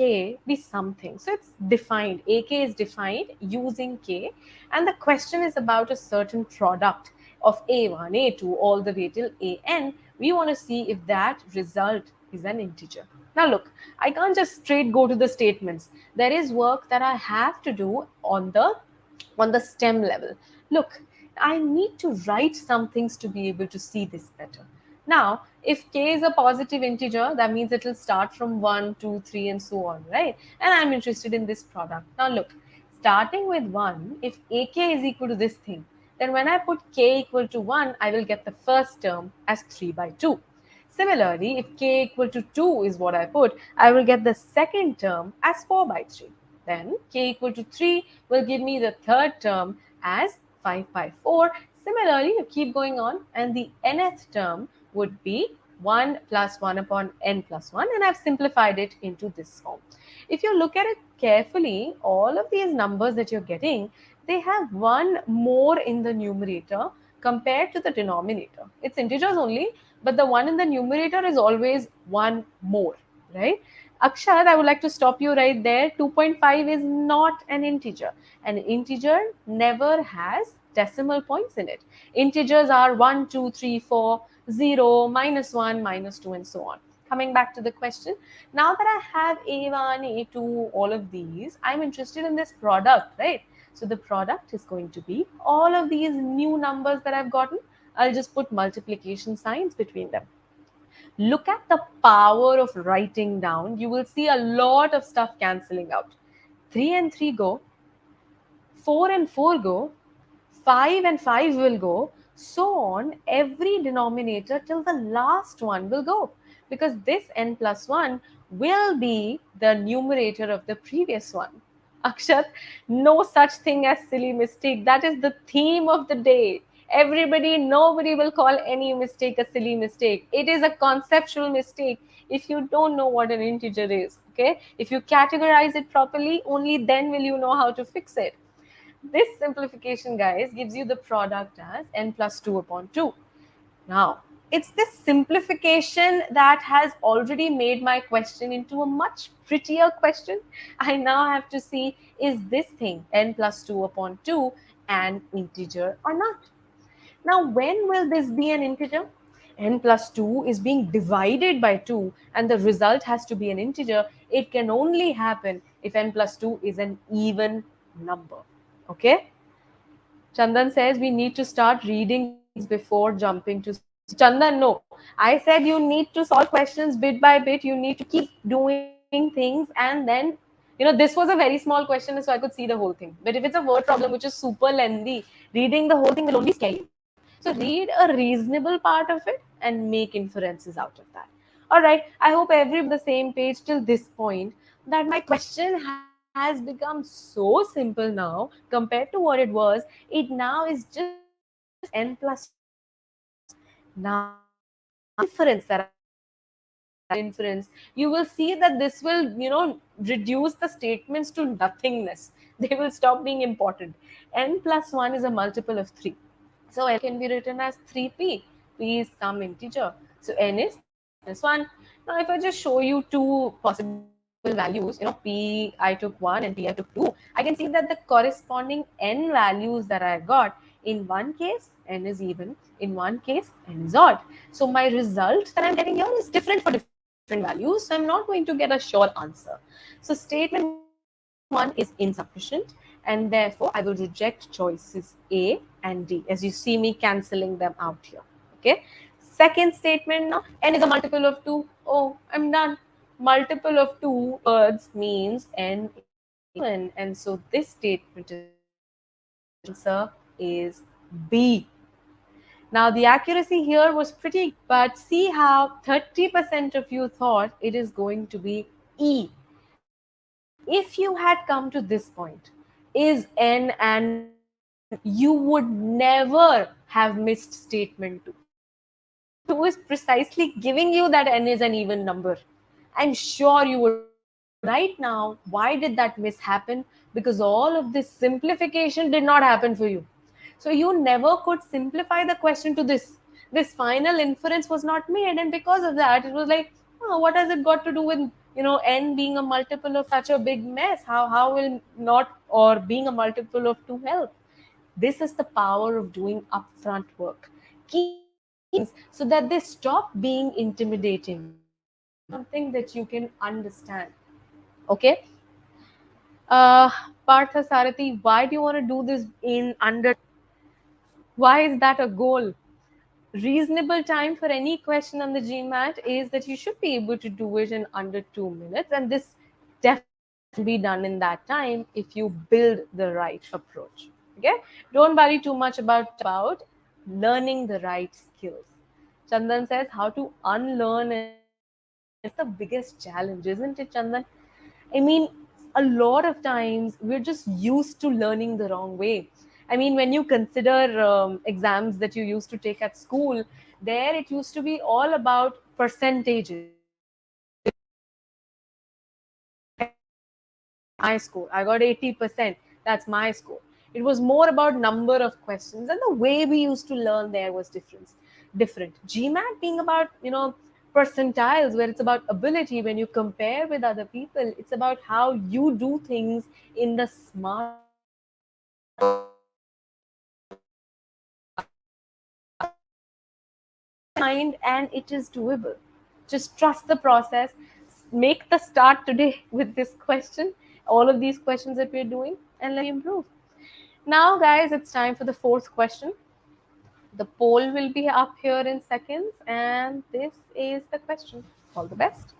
be something. So it's defined. Ak is defined using k, and the question is about a certain product of a1, a2, all the way till an. We want to see if that result is an integer. Now, look, I can't just straight go to the statements. There is work that I have to do on the stem level. Look, I need to write some things to be able to see this better. Now, if k is a positive integer, that means it will start from 1, 2, 3, and so on, right? And I'm interested in this product. Now, look, starting with 1, if ak is equal to this thing, then when I put k equal to 1, I will get the first term as 3 by 2. Similarly, if k equal to 2 is what I put, I will get the second term as 4 by 3. Then k equal to 3 will give me the third term as 5 by 4. Similarly, you keep going on, and the nth term would be 1 plus 1 upon n plus 1, and I've simplified it into this form. If you look at it carefully, all of these numbers that you're getting, they have one more in the numerator compared to the denominator. It's integers only, but the one in the numerator is always one more, right? Akshat, I would like to stop you right there. 2.5 is not an integer. An integer never has decimal points in it. Integers are 1, 2, 3, 4, 0, minus 1, minus 2, and so on. Coming back to the question, now that I have A1, A2, all of these, I'm interested in this product, right? So the product is going to be all of these new numbers that I've gotten. I'll just put multiplication signs between them. Look at the power of writing down. You will see a lot of stuff canceling out. 3 and 3 go, 4 and 4 go, 5 and 5 will go, so on. Every denominator till the last one will go, because this n plus 1 will be the numerator of the previous one. Akshat, no such thing as silly mistake. That is the theme of the day. Nobody will call any mistake a silly mistake. It is a conceptual mistake if you don't know what an integer is. Okay, if you categorize it properly, only then will you know how to fix it. This simplification, guys, gives you the product as n plus 2 upon 2. Now, it's this simplification that has already made my question into a much prettier question. I now have to see, is this thing n plus 2 upon 2 an integer or not? Now, when will this be an integer? N plus 2 is being divided by 2, and the result has to be an integer. It can only happen if n plus 2 is an even number. Okay? Chandan says we need to start reading things before jumping to. Chandan, no. I said you need to solve questions bit by bit. You need to keep doing things, and then, this was a very small question, so I could see the whole thing. But if it's a word problem which is super lengthy, reading the whole thing will only scare you. So read a reasonable part of it and make inferences out of that. All right. I hope everybody on the same page till this point, that my question has become so simple now compared to what it was. It now is just n plus 2 upon 2. Now, inference that I have to do, inference, you will see that this will, reduce the statements to nothingness. They will stop being important. N plus 1 is a multiple of 3. So n can be written as 3p. P is some integer. So n is 3 minus 1. Now, if I just show you two possible values, p I took 1 and p I took 2, I can see that the corresponding n values that I got, in one case, n is even. In one case, n is odd. So my result that I'm getting here is different for different people. values. So I'm not going to get a sure answer. So statement one is insufficient, and therefore I will reject choices A and D, as you see me canceling them out here. Okay. Second statement now, n is a multiple of 2. Oh, I'm done. Multiple of 2 words means n is even, and so this statement is correct. Answer is B. Now, the accuracy here was pretty, but see how 30% of you thought it is going to be E. If you had come to this point, is N an even number, you would never have missed statement 2. Statement 2 is precisely giving you that N is an even number. I'm sure you would have missed it. But right now, why did that miss happen? Because all of this simplification did not happen for you. So you never could simplify the question to this. This final inference was not made, and because of that, it was like, oh, what has it got to do with n being a multiple of such a big mess? How will not or being a multiple of 2 help? This is the power of doing upfront work. Keep things so that they stop being intimidating. They become something that you can understand. Okay. Uh, Partha Sarathi, why do you want to do this in under? Why is that a goal? Reasonable time for any question on the GMAT is that you should be able to do it in under 2 minutes, and this definitely can be done in that time if you build the right approach. Okay, don't worry too much about learning the right skills. Chandan says how to unlearn and relearn. That's the biggest challenge, isn't it, Chandan? I mean, a lot of times we're just used to learning the wrong way. I mean, when you consider exams that you used to take at school, there it used to be all about percentages. That's my score. I got 80%. That's my score. It was more about number of questions, and the way we used to learn there was different. Different. GMAT being about percentiles, where it's about ability. When you compare with other people, it's about how you do things in the smartest way. Mind, and it is doable. Just trust the process. Make the start today with this question, all of these questions that we're doing, and let me improve. Now, guys, it's time for the fourth question. The poll will be up here in seconds, and this is the question. All the best.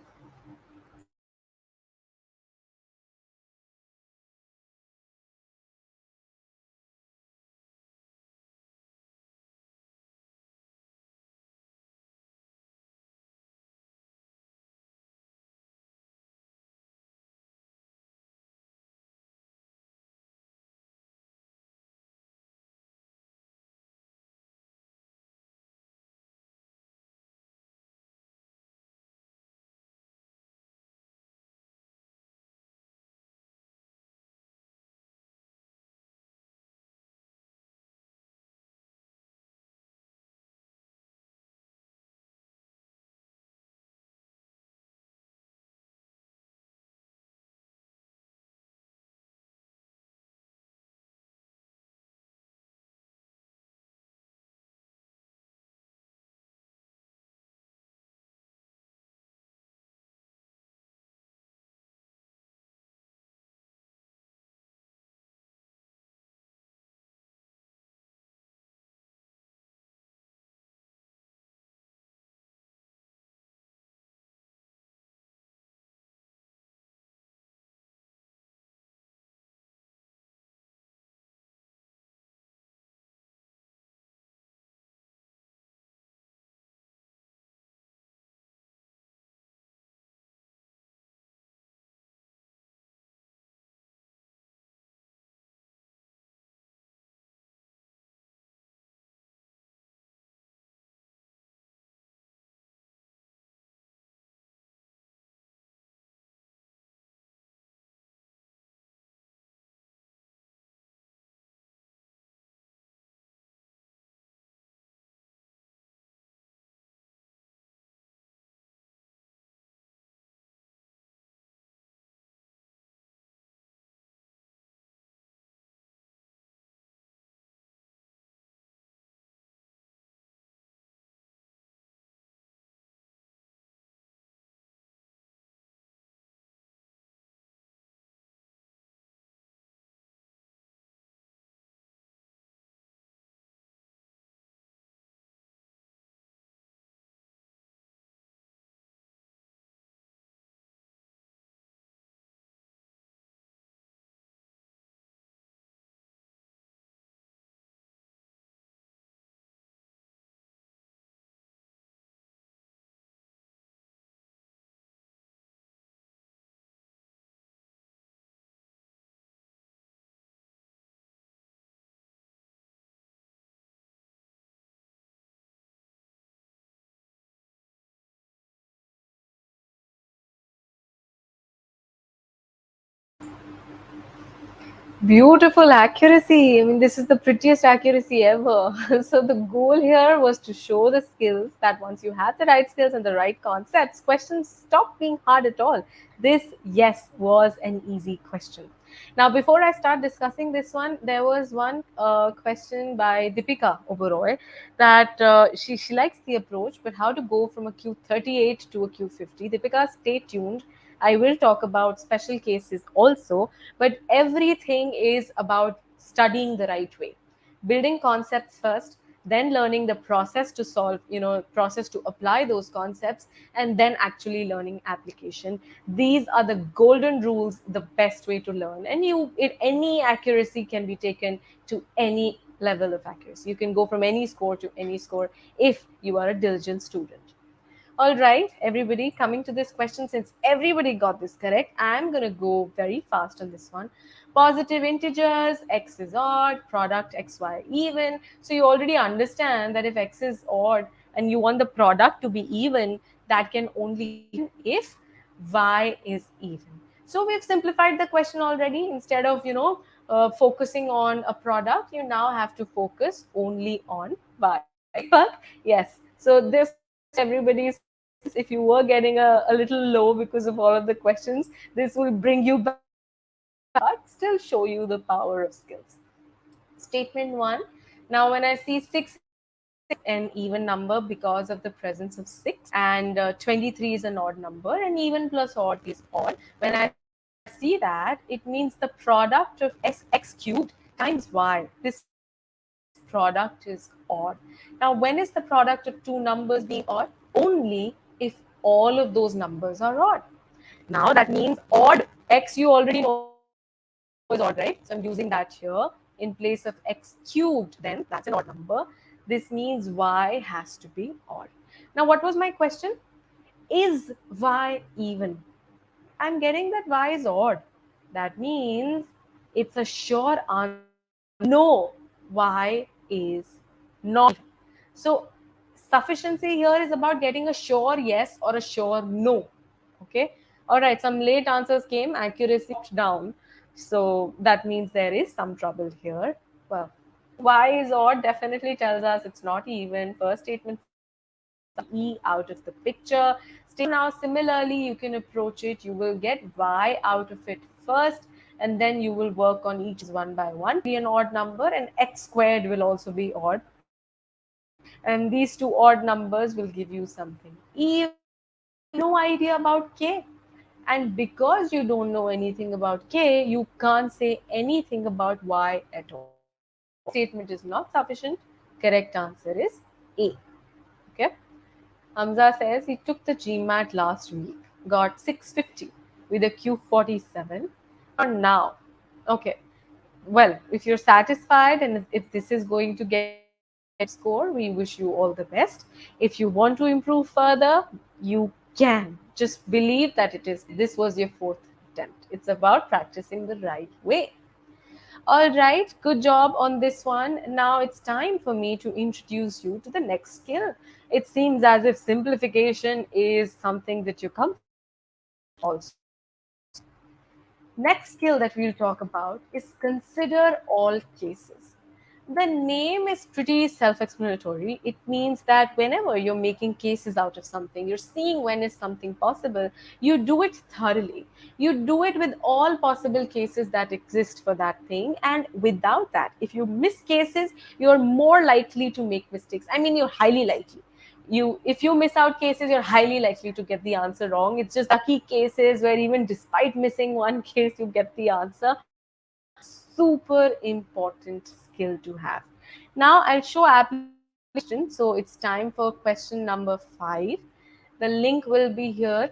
Beautiful accuracy. I mean, this is the prettiest accuracy ever. So, the goal here was to show the skills that once you have the right skills and the right concepts, questions stop being hard at all. This, yes, was an easy question. Now, before I start discussing this one, there was one question by Deepika Oberoi that she likes the approach, but how to go from a Q38 to a Q50. Deepika, stay tuned. I will talk about special cases also, but everything is about studying the right way, building concepts first, then learning the process to solve, process to apply those concepts, and then actually learning application. These are the golden rules, the best way to learn. And any accuracy can be taken to any level of accuracy. You can go from any score to any score if you are a diligent student. All right, everybody, coming to this question, since everybody got this correct, I'm going to go very fast on this one. Positive integers, x is odd, product xy even. So you already understand that if x is odd and you want the product to be even, that can only happen if y is even. So we've simplified the question already. Instead of, focusing on a product, you now have to focus only on y. But yes, so this question, everybody's confidence, if you were getting a little low because of all of the questions, this will bring you back to the right path, but still show you the power of skills. Statement one. Now, when I see 6 is an even number because of the presence of 6, and 23 is an odd number, and even plus odd is odd. When I see that, it means the product of x cubed times y. This product is odd. Now, when is the product of two numbers being odd? Only if all of those numbers are odd. Now, that means odd x, you already know is odd, right? So I'm using that here in place of x cubed, then that's an odd number. This means y has to be odd. Now, what was my question? Is y even? I'm getting that y is odd. That means it's a sure answer. No, y is not even. So, sufficiency here is about getting a sure yes or a sure no. Okay. All right. Some late answers came, accuracy down. So, that means there is some trouble here. Well, y is odd definitely tells us it's not even. First statement says take some e out of the picture. Now, similarly, you can approach it. You will get y out of it first, and then you will work on each one by one. Be an odd number, and x squared will also be odd. And these two odd numbers will give you something even. You have no idea about k. And because you don't know anything about k, you can't say anything about y at all. This statement is not sufficient. Correct answer is A. Okay. Hamza says he took the GMAT last week, got 650 with a Q47. And now, okay, well, if you're satisfied and if this is going to get you a good score, we wish you all the best. If you want to improve further, you can. Just believe that this was your fourth attempt. It's about practicing the right way. All right, good job on this one. Now it's time for me to introduce you to the next skill. It seems as if simplification is something that you're comfortable with. Also, next skill that we'll talk about is consider all cases. The name is pretty self explanatory. It means that whenever you're making cases out of something, you're seeing when is something possible, you do it thoroughly. You do it with all possible cases that exist for that thing. And without that, if you miss cases, you're more likely to make mistakes. I mean, you're highly likely. If you miss out cases, you're highly likely to get the answer wrong. It's just lucky cases where even despite missing one case, you get the answer. But super important skill to have. Now I'll show application. So it's time for question number 5. The link will be here.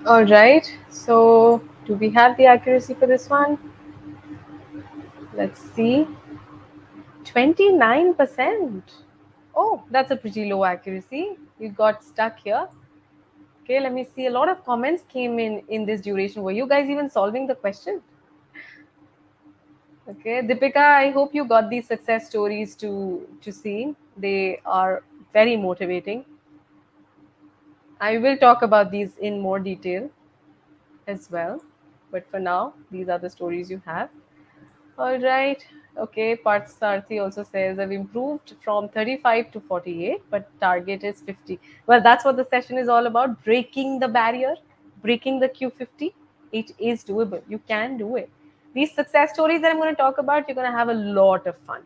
All right. So, do we have the accuracy for this one? Let's see. 29%. Oh, that's a pretty low accuracy. You got stuck here. Okay, let me see. A lot of comments came in this duration. Were you guys even solving the question? Okay, Deepika, I hope you got these success stories to see. They are very motivating. I will talk about these in more detail as well. But for now, these are the stories you have. All right. Okay. Parth also says I've improved from 35 to 48, but target is 50. Well, that's what the session is all about, breaking the barrier, breaking the Q50. It is doable. You can do it. These success stories that I'm going to talk about, you're going to have a lot of fun.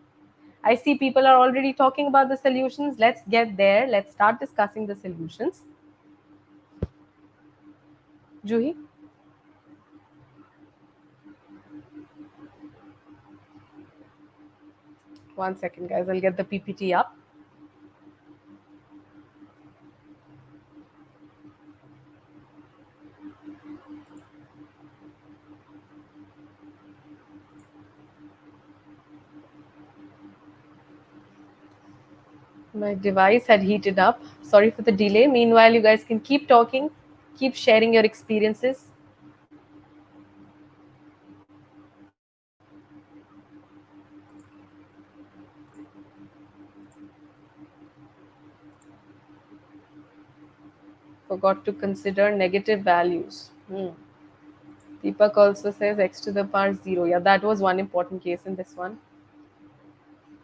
I see people are already talking about the solutions. Let's get there. Let's start discussing the solutions. Juhi, 1 second, guys. I'll get the PPT up. My device had heated up. Sorry for the delay. Meanwhile, you guys can keep talking, keep sharing your experiences. Forgot to consider negative values. Deepak also says x to the power 0. Yeah, that was one important case in this one.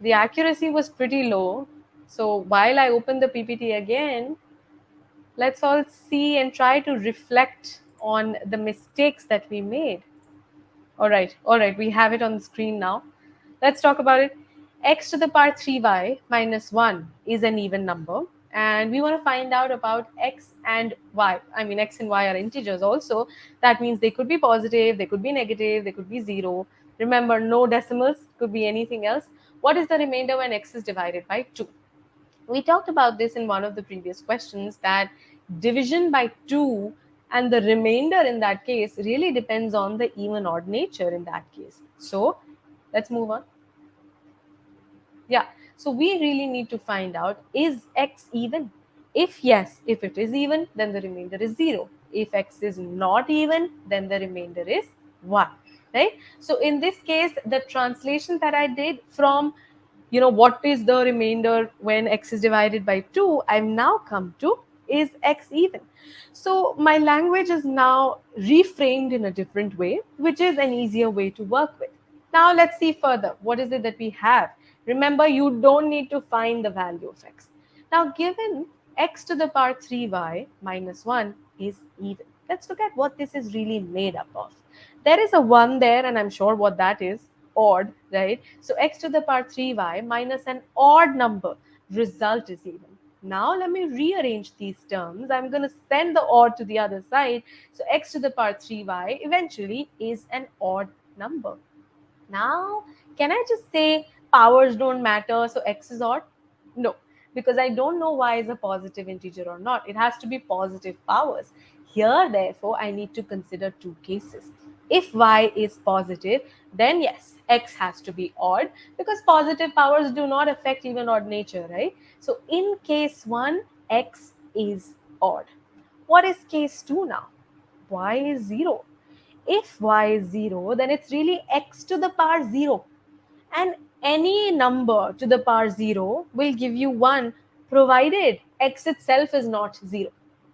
The accuracy was pretty low. So while I open the PPT again, let's all see and try to reflect on the mistakes that we made. All right, we have it on the screen now. Let's talk about it. X to the power 3y minus 1 is an even number. And we want to find out about x and y. I mean, x and y are integers also. That means they could be positive, they could be negative, they could be 0. Remember, no decimals, could be anything else. What is the remainder when x is divided by 2? We talked about this in one of the previous questions that division by 2 and the remainder in that case really depends on the even odd nature in that case. So let's move on. Yeah, so we really need to find out, is x even? If yes, if it is even, then the remainder is 0. If x is not even, then the remainder is 1, right? So in this case, the translation that I did from, what is the remainder when x is divided by 2, I've now come to, is x even? So my language is now reframed in a different way, which is an easier way to work with. Now let's see further. What is it that we have? Remember, you don't need to find the value of x. Now, given x to the power 3y minus 1 is even, let's look at what this is really made up of. There is a 1 there, and I'm sure what that is, odd, right? So x to the power 3y minus an odd number, result is even. Now let me rearrange these terms. I'm going to send the odd to the other side. So x to the power 3y eventually is an odd number. Now, can I just say powers don't matter, so x is odd? No, because I don't know y is a positive integer or not. It has to be positive powers. Here, therefore, I need to consider two cases. If y is positive, then yes, x has to be odd because positive powers do not affect even odd nature, right? So in case 1, x is odd. What is case 2 now? Y is 0. If y is 0, then it's really x to the power 0. And any number to the power 0 will give you 1, provided x itself is not 0.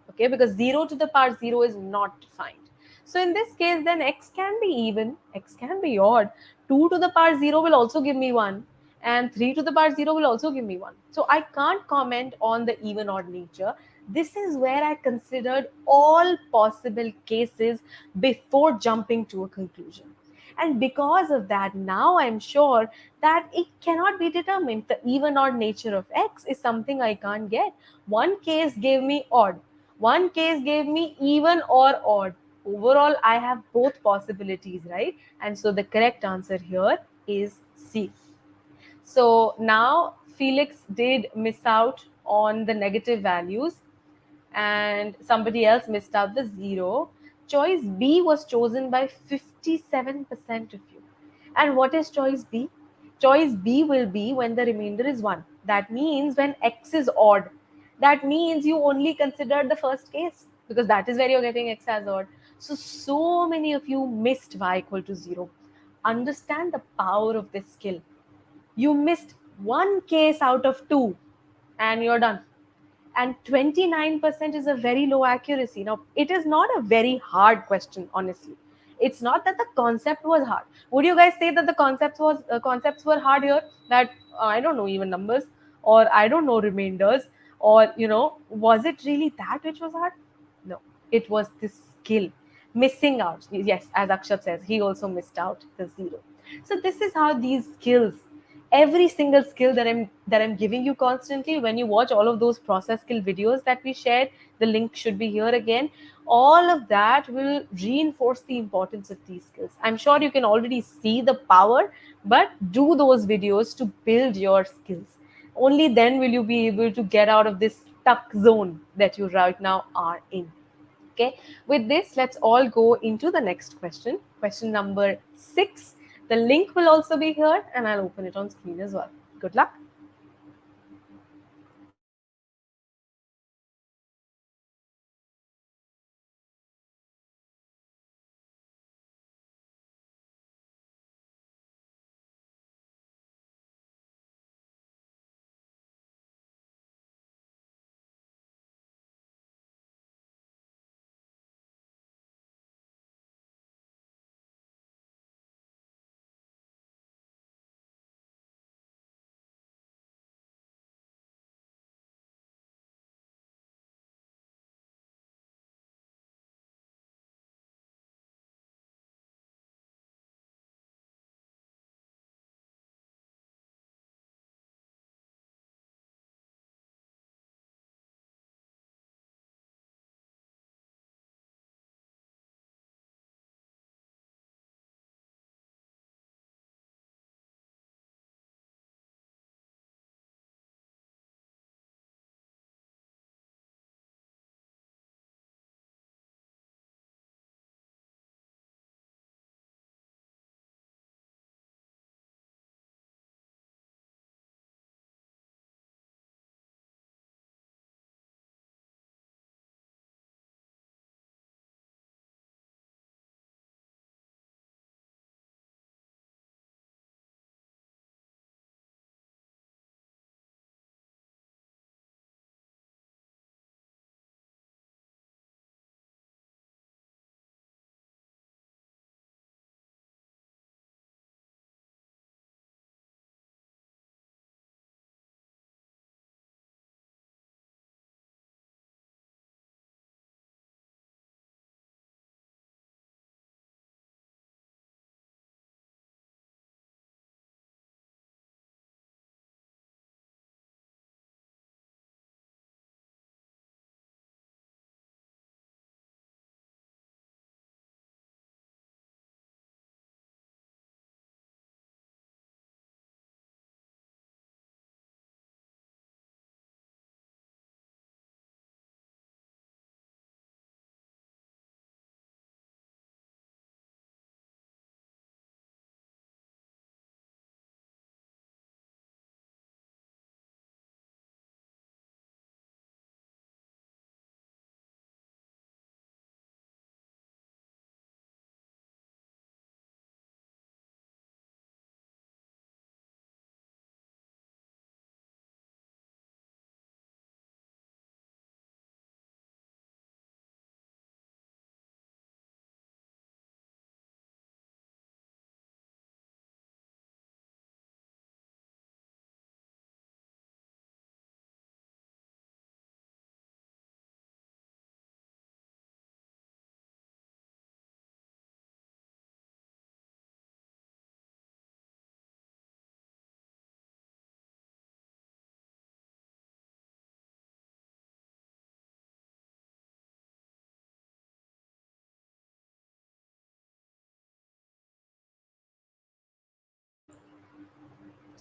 Okay, because 0 to the power 0 is not defined. So in this case, then x can be even, x can be odd. 2 to the power 0 will also give me 1, and 3 to the power 0 will also give me 1. So I can't comment on the even odd nature. This is where I considered all possible cases before jumping to a conclusion. And because of that, now I'm sure that it cannot be determined. The even odd nature of x is something I can't get. One case gave me odd, one case gave me even or odd. Overall, I have both possibilities, right? And so the correct answer here is C. So now Felix did miss out on the negative values. and somebody else missed out the zero. Choice B was chosen by 57% of you. And what is choice B? Choice B will be when the remainder is 1. That means when x is odd. That means you only considered the first case because that is where you're getting x as odd. So many of you missed y equal to 0. Understand the power of this skill. You missed one case out of two and you're done. And 29% is a very low accuracy. Now, it is not a very hard question, honestly. It's not that the concept was hard. Would you guys say that the concepts were hard here? That I don't know even numbers, or I don't know remainders, or was it really that which was hard? No, it was this skill missing out. Yes, as Akshat says, he also missed out the zero. So this is how these skills, every single skill that I'm giving you constantly, when you watch all of those process skill videos that we shared, the link should be here again. All of that will reinforce the importance of these skills. I'm sure you can already see the power, but do those videos to build your skills. Only then will you be able to get out of this stuck zone that you right now are in. Okay, with this, let's all go into the next question. Question number 6. The link will also be here and I'll open it on screen as well. Good luck.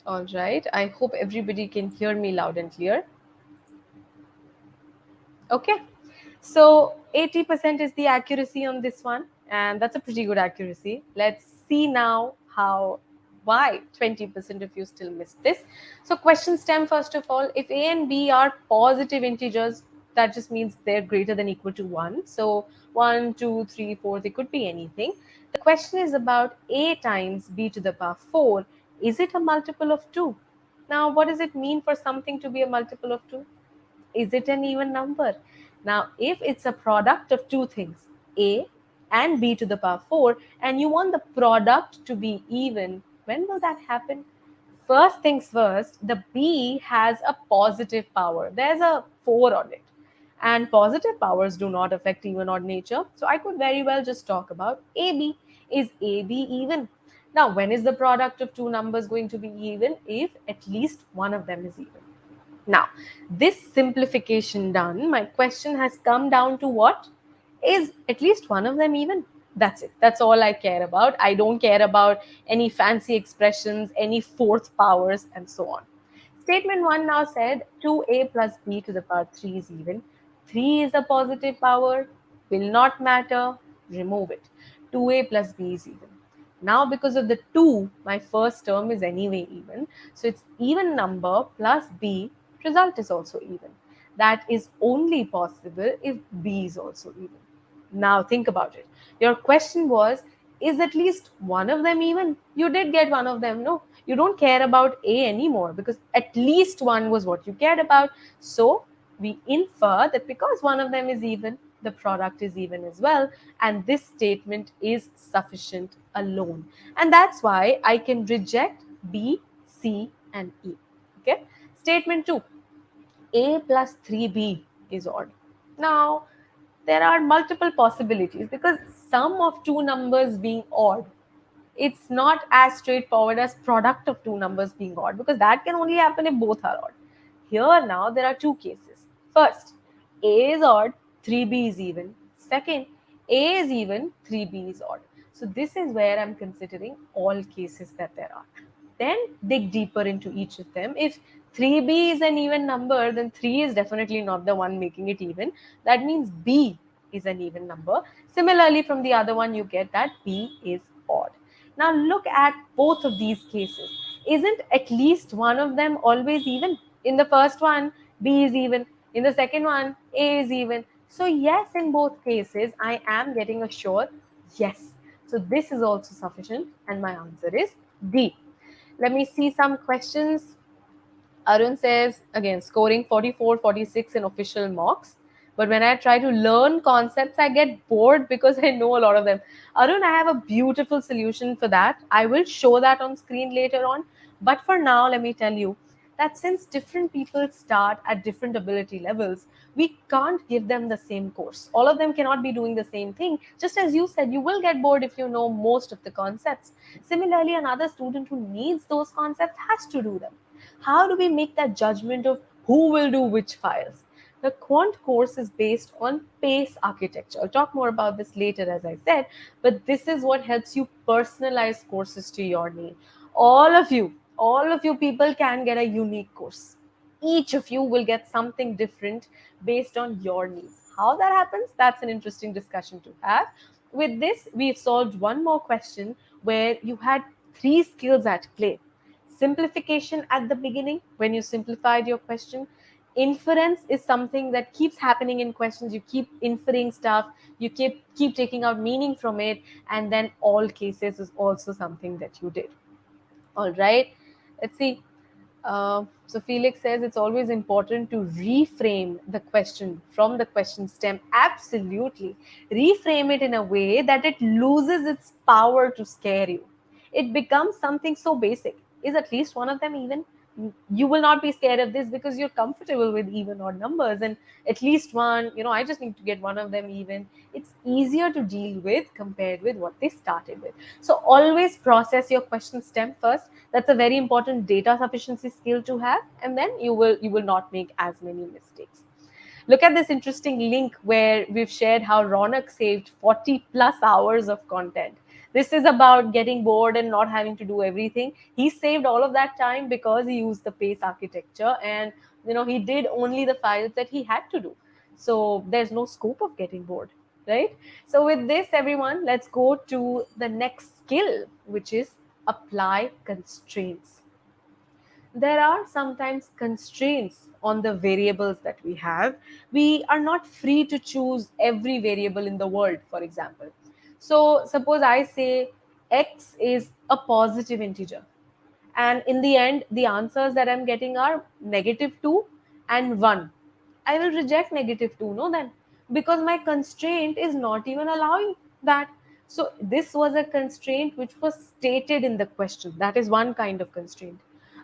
All right. I hope everybody can hear me loud and clear. Okay. So 80% is the accuracy on this one, and that's a pretty good accuracy. Let's see now how why 20% of you still missed this. So question stem, first of all, if a and b are positive integers, that just means they're greater than equal to 1. So 1, 2, 3, 4, they could be anything. The question is about a times b to the power 4. Is it a multiple of 2? Now, what does it mean for something to be a multiple of 2? Is it an even number? Now, if it's a product of two things, a and b to the power 4, and you want the product to be even, when will that happen? First things first, the b has a positive power. There's a 4 on it. And positive powers do not affect even odd nature. So I could very well just talk about AB. Is AB even? Now, when is the product of two numbers going to be even? If at least one of them is even. Now, this simplification done, my question has come down to what? Is at least one of them even? That's it. That's all I care about. I don't care about any fancy expressions, any fourth powers, and so on. Statement 1 now said 2a plus b to the power 3 is even. 3 is a positive power, will not matter, remove it. 2a plus b is even. Now, because of the 2, my first term is anyway even. So it's even number plus b, result is also even. That is only possible if b is also even. Now think about it. Your question was, is at least one of them even? You did get one of them. No, you don't care about A anymore because at least one was what you cared about. So we infer that because one of them is even, the product is even as well. And this statement is sufficient alone. And that's why I can reject B, C, and E. Okay. Statement 2, A plus 3B is odd. Now, there are multiple possibilities because sum of two numbers being odd, it's not as straightforward as product of two numbers being odd because that can only happen if both are odd. Here now there are two cases. First, A is odd, 3B is even. Second, A is even, 3B is odd. So this is where I'm considering all cases that there are. Then dig deeper into each of them. If 3B is an even number, then 3 is definitely not the one making it even. That means B is an even number. Similarly, from the other one, you get that B is odd. Now, look at both of these cases. Isn't at least one of them always even? In the first one, B is even. In the second one, A is even. So, yes, in both cases, I am getting a sure yes. So, this is also sufficient, and my answer is D. Let me see some questions. Arun says, again, scoring 44, 46 in official mocks. But when I try to learn concepts, I get bored because I know a lot of them. Arun, I have a beautiful solution for that. I will show that on screen later on. But for now, let me tell you that since different people start at different ability levels, we can't give them the same course. All of them cannot be doing the same thing. Just as you said, you will get bored if you know most of the concepts. Similarly, another student who needs those concepts has to do them. How do we make that judgment of who will do which files? The quant course is based on pace architecture. I'll talk more about this later, as I said, but this is what helps you personalize courses to your need. All of you people can get a unique course. Each of you will get something different based on your needs. How that happens, that's an interesting discussion to have. With this, we've solved one more question where you had three skills at play. Simplification at the beginning, when you simplified your question. Inference is something that keeps happening in questions. You keep inferring stuff, you keep taking out meaning from it, and then all cases is also something that you did. All right, let's see. So Felix says it's always important to reframe the question from the question stem. Absolutely. Reframe it in a way that it loses its power to scare you. It becomes something so basic. Is at least one of them even? You will not be scared of this because you're comfortable with even odd numbers, and at least one, I just need to get one of them even. It's easier to deal with compared with what they started with. So always process your question stem first. That's a very important data sufficiency skill to have, and then you will not make as many mistakes. Look at this interesting link where we've shared how Ronak saved 40 plus hours of content. This is about getting bored and not having to do everything. He saved all of that time because he used the pace architecture, and he did only the files that he had to do. So there's no scope of getting bored, right? So with this, everyone, let's go to the next skill, which is apply constraints. There are sometimes constraints on the variables that we have. We are not free to choose every variable in the world, for example. So suppose I say x is a positive integer, and in the end the answers that I'm getting are -2 and 1. I will reject -2, no, then, because my constraint is not even allowing that. So this was a constraint which was stated in the question. That is one kind of constraint.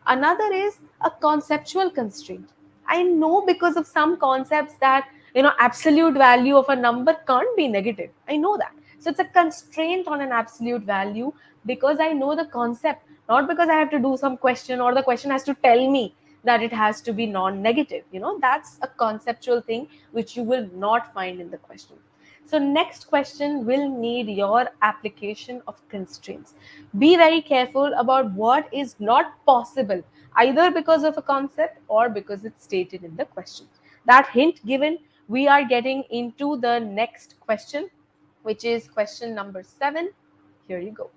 Another is a conceptual constraint. I know because of some concepts that, absolute value of a number can't be negative. I know that. So it's a constraint on an absolute value because I know the concept, not because I have to do some question or the question has to tell me that it has to be non-negative. That's a conceptual thing which you will not find in the question. So next question will need your application of constraints. Be very careful about what is not possible, either because of a concept or because it's stated in the question. That hint given, we are getting into the next question, which is question number 7. Here you go.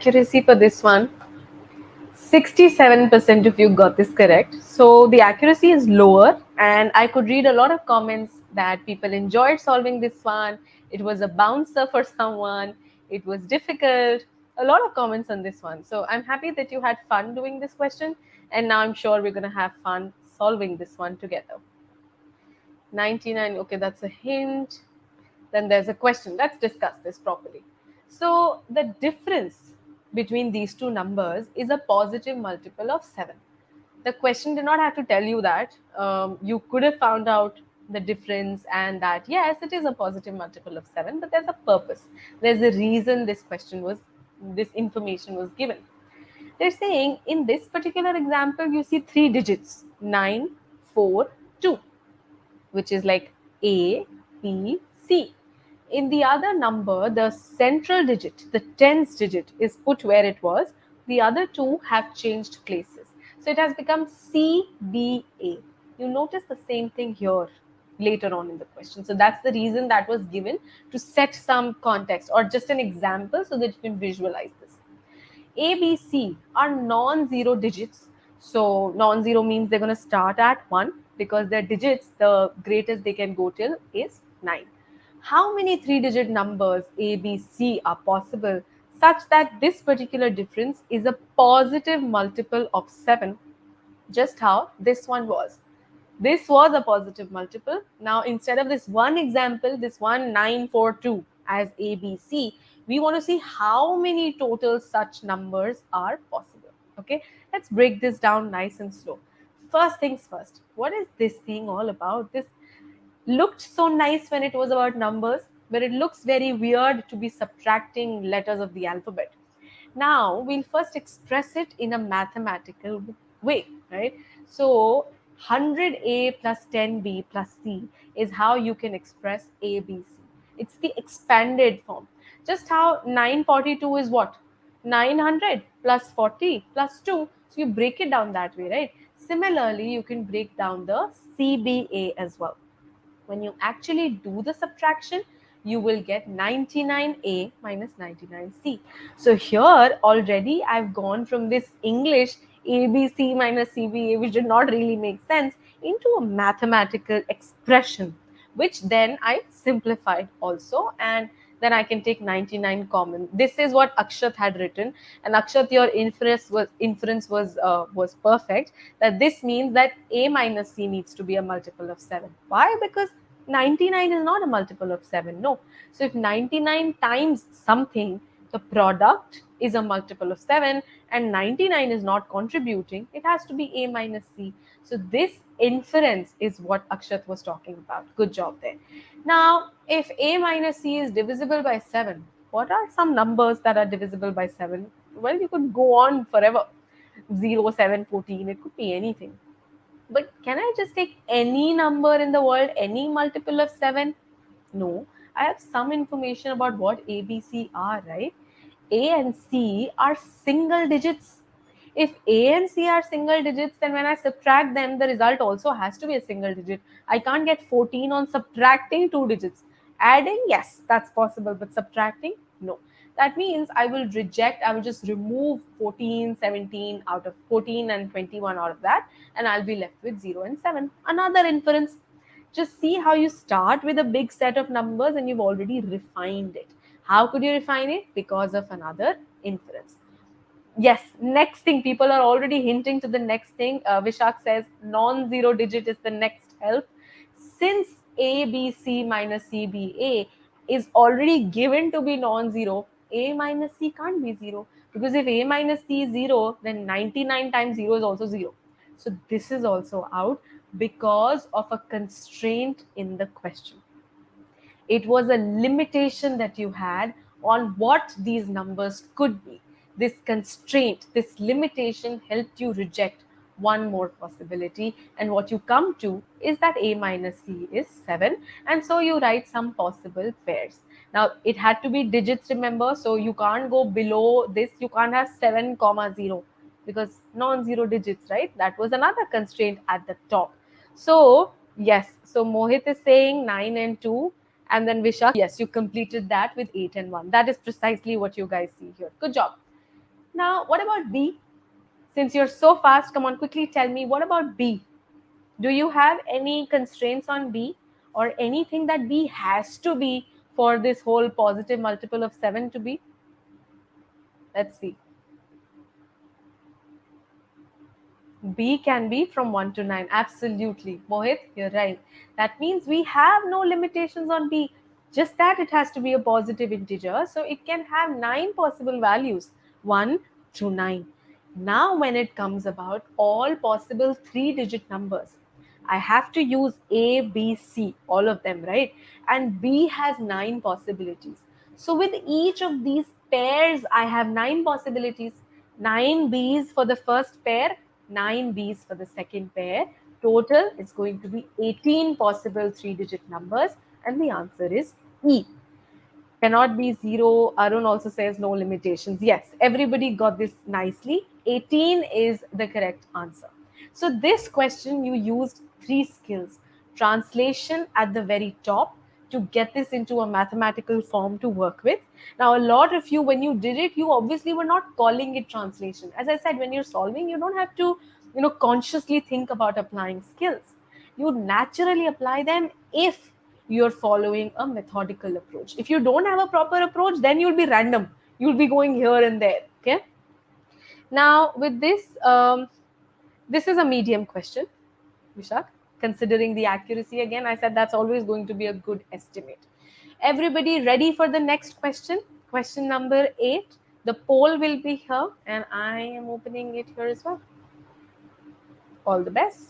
accuracy for this one, 67% of you got this correct. So the accuracy is lower, and I could read a lot of comments that people enjoyed solving this one. It was a bouncer for someone, it was difficult. A lot of comments on this one. So I'm happy that you had fun doing this question, and now I'm sure we're going to have fun solving this one together. 99, okay, that's a hint. Then there's a question. Let's discuss this properly. So the difference between these two numbers is a positive multiple of 7. The question did not have to tell you that. You could have found out the difference and that, yes, it is a positive multiple of 7, but there's a purpose. There's a reason this information was given. They're saying in this particular example, you see three digits, 9, 4, 2, which is like A, B, C. In the other number, the central digit, the tens digit, is put where it was. The other two have changed places. So it has become CBA. You notice the same thing here later on in the question. So that's the reason that was given, to set some context or just an example so that you can visualize this. A, B, C are non-zero digits. So non-zero means they're going to start at 1, because their digits, the greatest they can go till is 9. How many three-digit numbers A, B, C are possible such that this particular difference is a positive multiple of 7, just how this one was? This was a positive multiple. Now, instead of this one example, this 1942 as ABC, we want to see how many total such numbers are possible. Okay, let's break this down nice and slow. First things first, what is this thing all about? This looked so nice when it was about numbers, but it looks very weird to be subtracting letters of the alphabet. Now we'll first express it in a mathematical way, right? So 100A plus 10B plus C is how you can express ABC. It's the expanded form. Just how 942 is what? 900 plus 40 plus 2. So you break it down that way, right? Similarly, you can break down the CBA as well. When you actually do the subtraction, you will get 99A minus 99C. So here already I've gone from this English ABC minus CBA, which did not really make sense, into a mathematical expression, which then I simplified also, and then I can take 99 common. This is what Akshat had written, and Akshat, your inference was perfect. That this means that A minus C needs to be a multiple of 7. Why? Because 99 is not a multiple of 7. No. So if 99 times something, the product is a multiple of 7, and 99 is not contributing, it has to be A minus C. So this inference is what Akshat was talking about. Good job there. Now, if A minus C is divisible by 7, what are some numbers that are divisible by 7? Well, you could go on forever. 0, 7, 14, it could be anything. But can I just take any number in the world, any multiple of 7? No. I have some information about what A, B, C are, right? A and C are single digits. If A and C are single digits, then when I subtract them, the result also has to be a single digit. I can't get 14 on subtracting two digits. Adding, yes, that's possible, but subtracting, no. That means I will just remove 14, 17 out of 14 and 21 out of that, and I'll be left with 0 and 7. Another inference. Just see how you start with a big set of numbers and you've already refined it. How could you refine it? Because of another inference. Yes, next thing, people are already hinting to the next thing. Vishak says non-zero digit is the next help. Since ABC minus CBA is already given to be non-zero, A minus C can't be 0, because if A minus C is 0, then 99 times 0 is also 0. So this is also out because of a constraint in the question. It was a limitation that you had on what these numbers could be. This constraint, this limitation helped you reject one more possibility. And what you come to is that A minus C is 7. And so you write some possible pairs. Now, it had to be digits, remember. So you can't go below this. You can't have 7 comma 0, because non-zero digits, right? That was another constraint at the top. So yes, so Mohit is saying 9 and 2, and then Vishak, yes, you completed that with 8 and 1. That is precisely what you guys see here. Good job. Now, what about B? Since you're so fast, come on, quickly tell me, what about B? Do you have any constraints on B or anything that B has to be for this whole positive multiple of 7 to be? Let's see. B can be from 1 to 9. Absolutely. Mohit, you're right. That means we have no limitations on B, just that it has to be a positive integer. So it can have 9 possible values, 1 through 9. Now, when it comes about all possible 3-digit numbers, I have to use A, B, C, all of them, right? And B has 9 possibilities. So with each of these pairs, I have 9 possibilities. 9 B's for the first pair, 9 B's for the second pair. Total is going to be 18 possible 3-digit numbers, and the answer is E. Cannot be zero. Arun also says no limitations. Yes, everybody got this nicely. 18 is the correct answer. So, this question you used 3 skills: translation at the very top to get this into a mathematical form to work with. Now, a lot of you, when you did it, you obviously were not calling it translation. As I said, when you're solving, you don't have to, consciously think about applying skills. You naturally apply them if you're following a methodical approach. If you don't have a proper approach, then you'll be random. You'll be going here and there. Okay. Now, with this, this is a medium question, Vishak. Considering the accuracy again, I said that's always going to be a good estimate. Everybody ready for the next question? Question number 8. The poll will be here, and I am opening it here as well. All the best.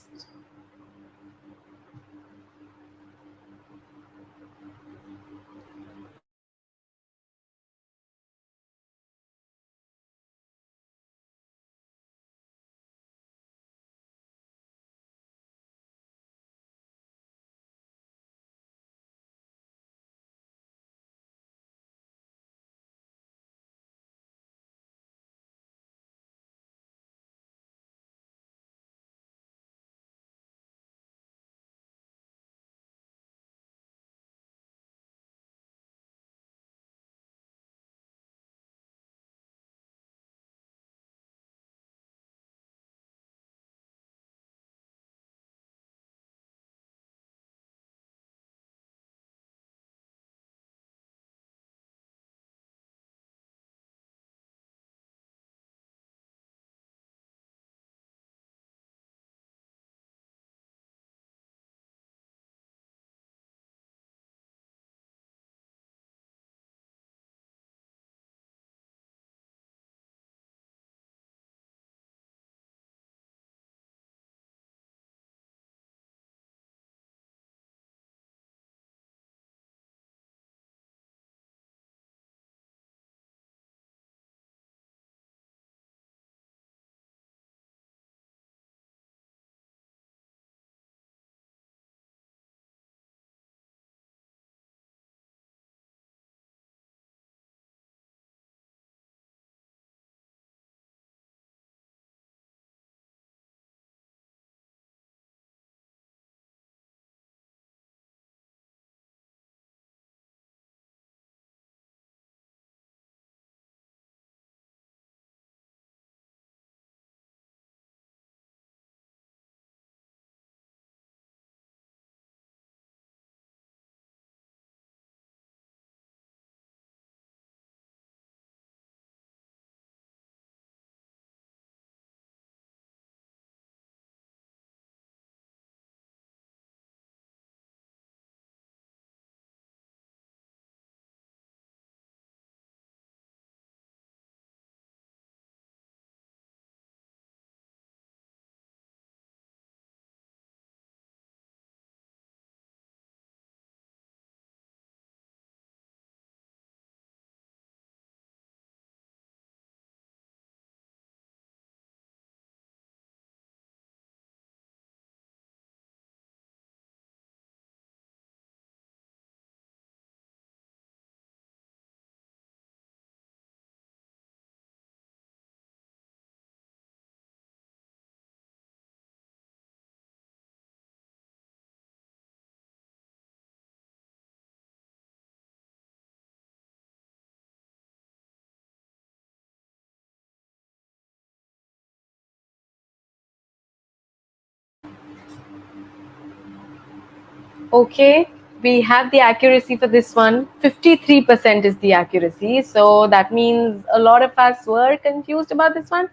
Okay, we have the accuracy for this one. 53% is the accuracy. So that means a lot of us were confused about this one.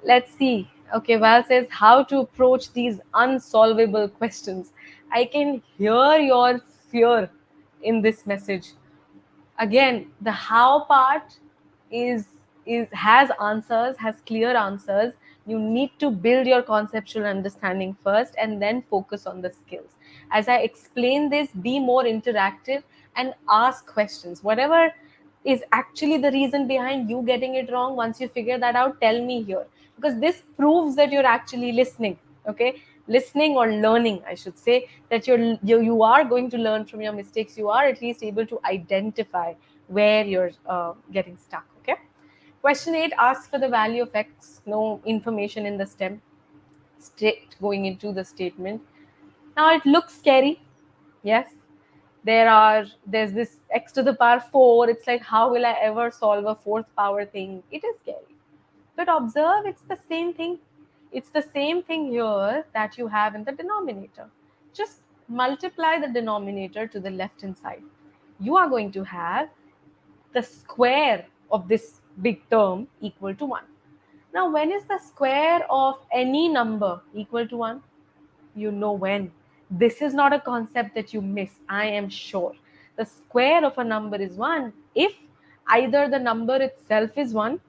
Let's see. Okay, Val says how to approach these unsolvable questions. I can hear your fear in this message. Again, the how part is has answers, has clear answers. You need to build your conceptual understanding first and then focus on the skills. As I explain this, be more interactive and ask questions. Whatever is actually the reason behind you getting it wrong, once you figure that out, tell me here, because this proves that you're actually listening. Okay, listening or learning, I should say, that you are going to learn from your mistakes. You are at least able to identify where you're getting stuck. Okay, question 8 asks for the value of x. No information in the stem, straight going into the statement. Now it looks scary. Yes, there's this x to the power 4. It's like, how will I ever solve a fourth power thing? It is scary. But observe, it's the same thing. It's the same thing here that you have in the denominator. Just multiply the denominator to the left hand side. You are going to have the square of this big term equal to 1. Now, when is the square of any number equal to 1? You know when. This is not a concept that you miss, I am sure. The square of a number is 1 if either the number itself is 1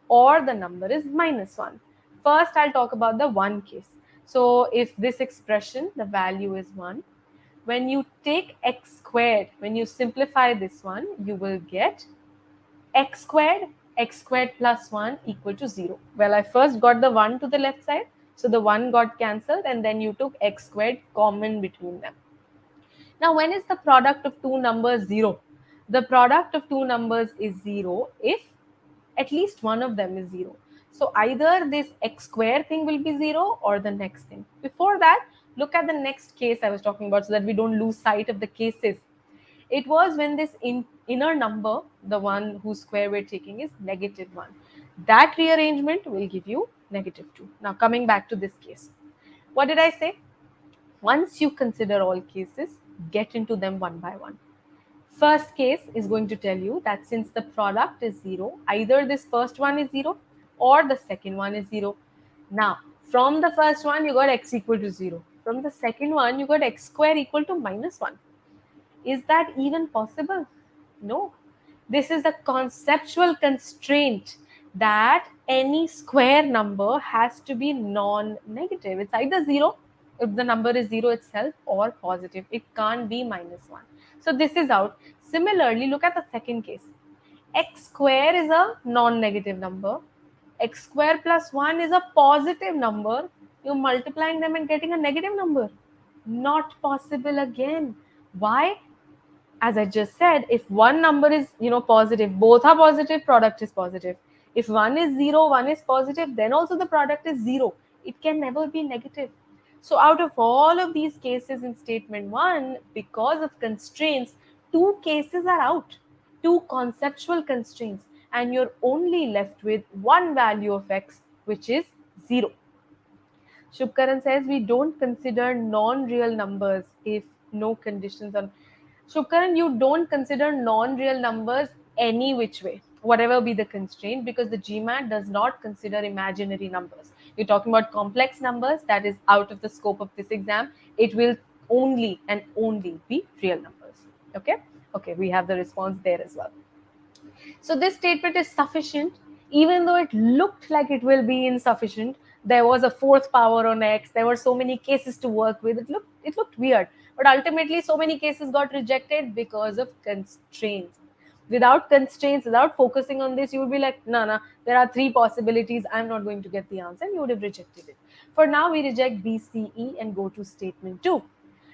or the number is minus 1. First, I'll talk about the 1 case. So, if this expression, the value is 1, when you take x squared, when you simplify this one, you will get x squared plus 1 equal to 0. Well, I first got the 1 to the left side, so the 1 got cancelled, and then you took x squared common between them. Now, when is the product of two numbers 0? The product of two numbers is 0 if at least one of them is 0. So either this x square thing will be 0 or the next thing. Before that, look at the next case I was talking about so that we don't lose sight of the cases. It was when this inner number, the one whose square we're taking, is negative 1. That rearrangement will give you negative 2. Now, coming back to this case. What did I say? Once you consider all cases, get into them one by one. First case is going to tell you that since the product is 0, either this first one is 0 or the second one is 0. Now, from the first one, you got x equal to 0. From the second one, you got x square equal to minus 1. Is that even possible? No. This is a conceptual constraint that any square number has to be non-negative. It's either 0 if the number is 0 itself or positive. It can't be minus 1. So this is out. Similarly, look at the second case. X square is a non-negative number. X square plus 1 is a positive number. You're multiplying them and getting a negative number. Not possible again. Why? As I just said, if one number is positive, both are positive, product is positive. If one is 0, one is positive, then also the product is 0. It can never be negative. So out of all of these cases in statement 1, because of constraints, two cases are out, two conceptual constraints, and you're only left with one value of x, which is 0. Shubkaran says we don't consider non-real numbers if no conditions on. Shubkaran, you don't consider non-real numbers any which way, whatever be the constraint, because the GMAT does not consider imaginary numbers. You're talking about complex numbers, that is out of the scope of this exam. It will only and only be real numbers. Okay? Okay, we have the response there as well. So this statement is sufficient, even though it looked like it will be insufficient. There was a fourth power on X. There were so many cases to work with. It looked weird, but ultimately, so many cases got rejected because of constraints. Without constraints, without focusing on this, you would be like, no, there are three possibilities. I'm not going to get the answer, and you would have rejected it. For now, we reject B, C, E, and go to statement 2.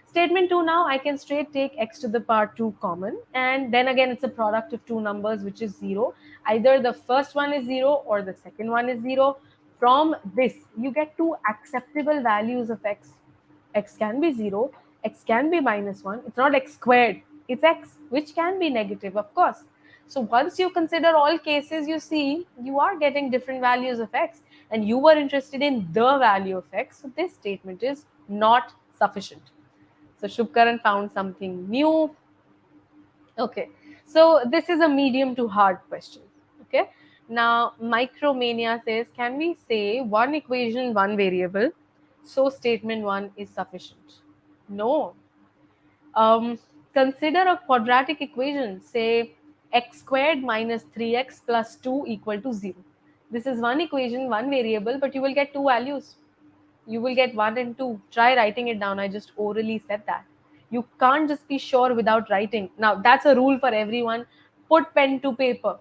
Statement 2 now, I can straight take x to the power 2 common, and then again it's a product of two numbers which is 0. Either the first one is 0 or the second one is 0. From this, you get two acceptable values of x. X can be 0, x can be minus 1. It's not x squared, it's x, which can be negative, of course. So once you consider all cases, you see you are getting different values of x, and you were interested in the value of x. So this statement is not sufficient. So Shubkaran found something new. Okay, so this is a medium to hard question. Okay, now Micromania says, can we say one equation, one variable? So statement one is sufficient. No. Um, Consider a quadratic equation, say x squared minus 3x plus 2 equal to 0. This is one equation, one variable, but you will get two values. You will get 1 and 2. Try writing it down. I just orally said that. You can't just be sure without writing. Now, that's a rule for everyone. Put pen to paper.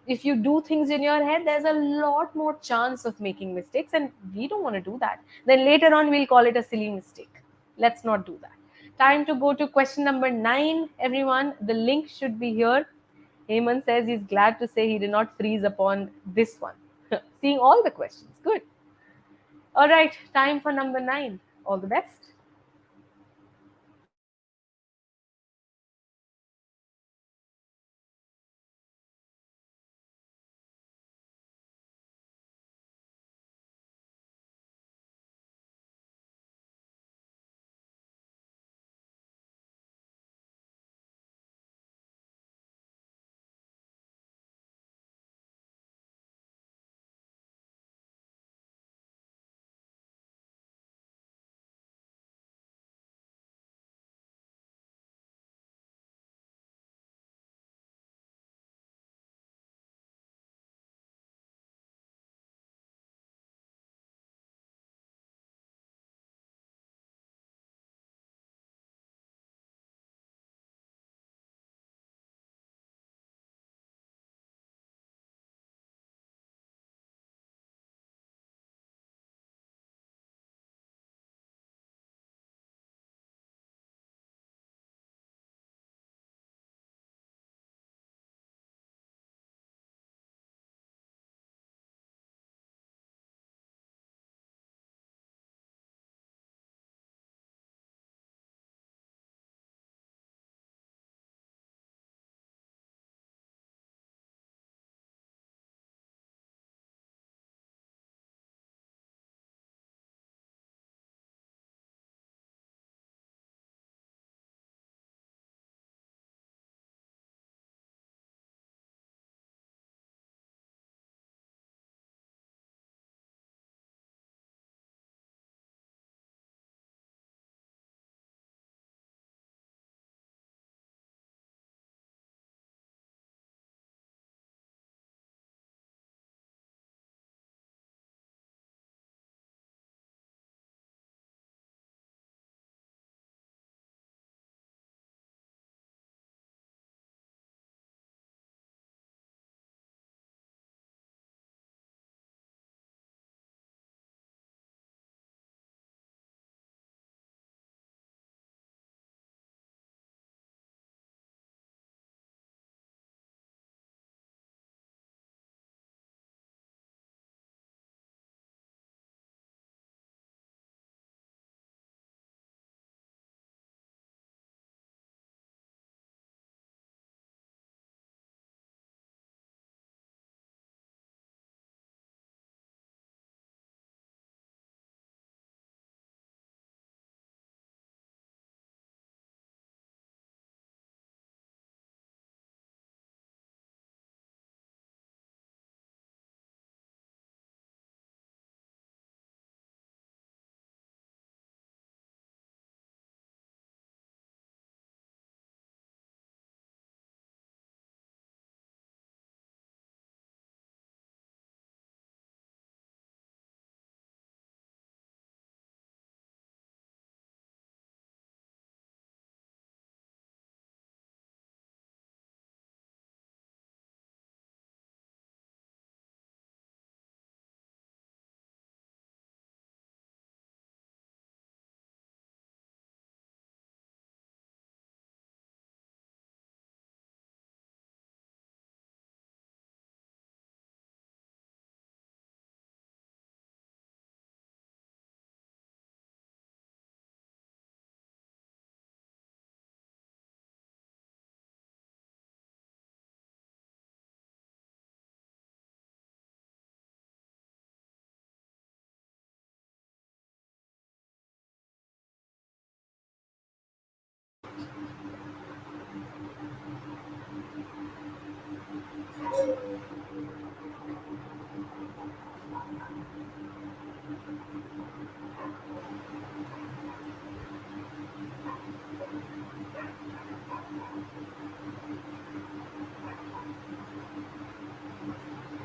If you do things in your head, there's a lot more chance of making mistakes, and we don't want to do that. Then later on, we'll call it a silly mistake. Let's not do that. Time to go to question number 9, everyone. The link should be here. Heyman says he's glad to say he did not freeze upon this one. Seeing all the questions. Good. All right, time for number 9. All the best.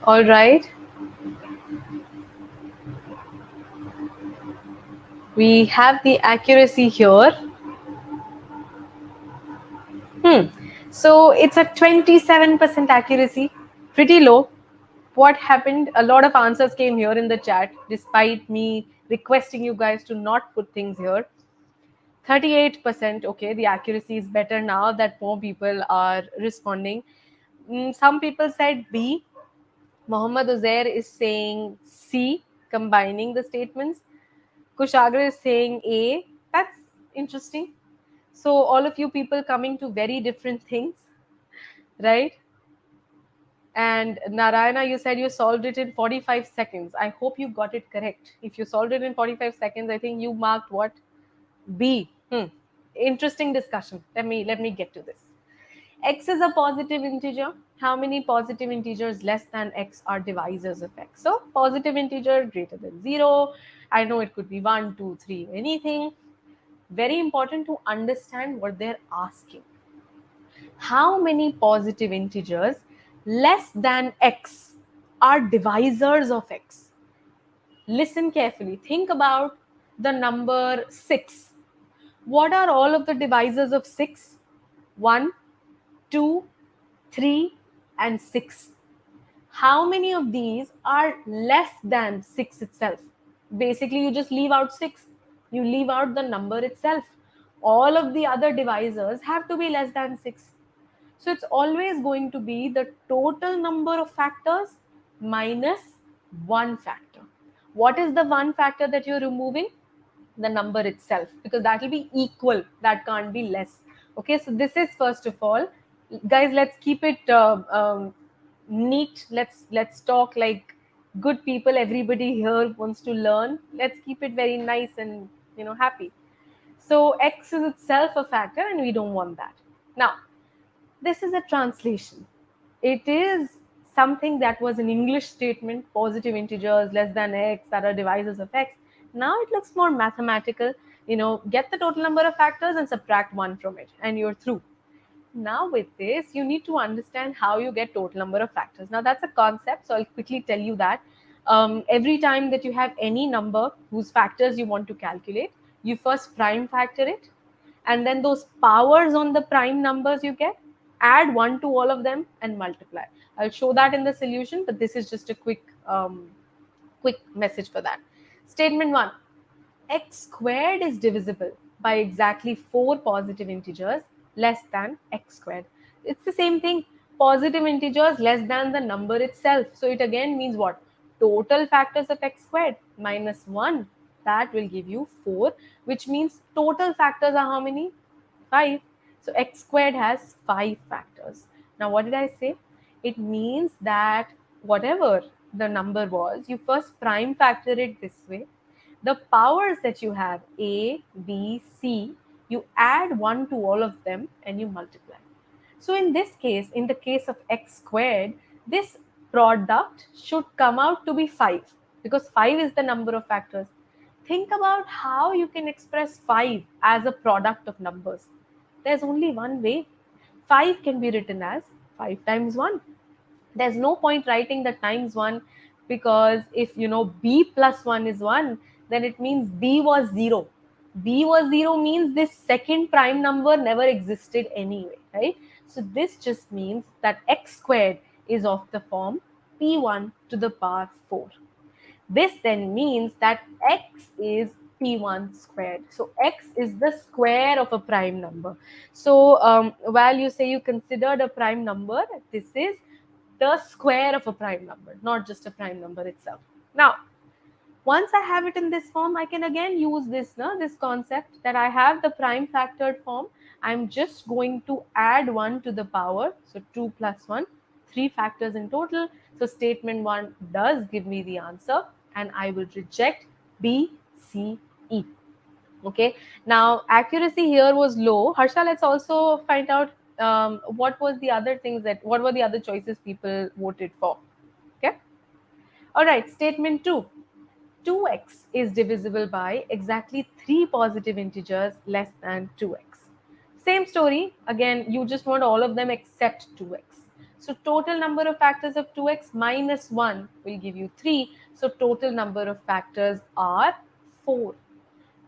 All right. We have the accuracy here. Hmm. So it's a 27% accuracy. Pretty low. What happened? A lot of answers came here in the chat, despite me requesting you guys to not put things here. 38%. Okay, the accuracy is better now that more people are responding. Some people said B. Mohammad Uzair is saying C, combining the statements. Kushagra is saying A. That's interesting. So all of you people coming to very different things, right? And Narayana, you said you solved it in 45 seconds. I hope you got it correct. If you solved it in 45 seconds, I think you marked what? B. Interesting discussion. Let me get to this. X is a positive integer. How many positive integers less than x are divisors of x? So positive integer greater than 0. I know it could be 1, 2, 3, anything. Very important to understand what they're asking. How many positive integers less than x are divisors of x? Listen carefully. Think about the number 6. What are all of the divisors of 6? 1, 2, 3, and 6. How many of these are less than 6 itself? Basically, you just leave out 6. You leave out the number itself. All of the other divisors have to be less than 6. So it's always going to be the total number of factors minus one factor. What is the one factor that you're removing? The number itself, because that will be equal, that can't be less. Okay, so this is first of all, guys, let's keep it neat. Let's talk like good people. Everybody here wants to learn. Let's keep it very nice and happy. So x is itself a factor and we don't want that. Now this is a translation. It is something that was an English statement, positive integers less than x that are divisors of x. Now it looks more mathematical. Get the total number of factors and subtract one from it, and you're through. Now, with this, you need to understand how you get total number of factors. Now, that's a concept, so I'll quickly tell you that. Every time that you have any number whose factors you want to calculate, you first prime factor it, and then those powers on the prime numbers you get, add 1 to all of them and multiply. I'll show that in the solution, but this is just a quick message for that. Statement 1. X squared is divisible by exactly 4 positive integers less than x squared. It's the same thing. Positive integers less than the number itself. So it again means what? Total factors of x squared minus 1. That will give you 4, which means total factors are how many? 5. So x squared has 5 factors. Now what did I say? It means that whatever the number was, you first prime factor it this way. The powers that you have, a, b, c, you add 1 to all of them and you multiply. So in this case, in the case of x squared, this product should come out to be 5, because 5 is the number of factors. Think about how you can express 5 as a product of numbers. There's only one way. 5 can be written as 5 times 1. There's no point writing the times 1, because if b plus 1 is 1, then it means b was 0. B was 0 means this second prime number never existed anyway, right? So this just means that x squared is of the form p1 to the power 4. This then means that x is p1 squared. So x is the square of a prime number. So while you say you considered a prime number, this is the square of a prime number, not just a prime number itself. Now, once I have it in this form, I can again use this concept that I have the prime factored form. I'm just going to add 1 to the power. So 2 plus 1, 3 factors in total. So statement 1 does give me the answer, and I will reject B, C, E. Okay. Now, accuracy here was low. Harsha, let's also find out what were the other choices people voted for. Okay. All right. Statement 2. 2x is divisible by exactly 3 positive integers less than 2x. Same story. Again, you just want all of them except 2x. So total number of factors of 2x minus 1 will give you 3. So total number of factors are 4.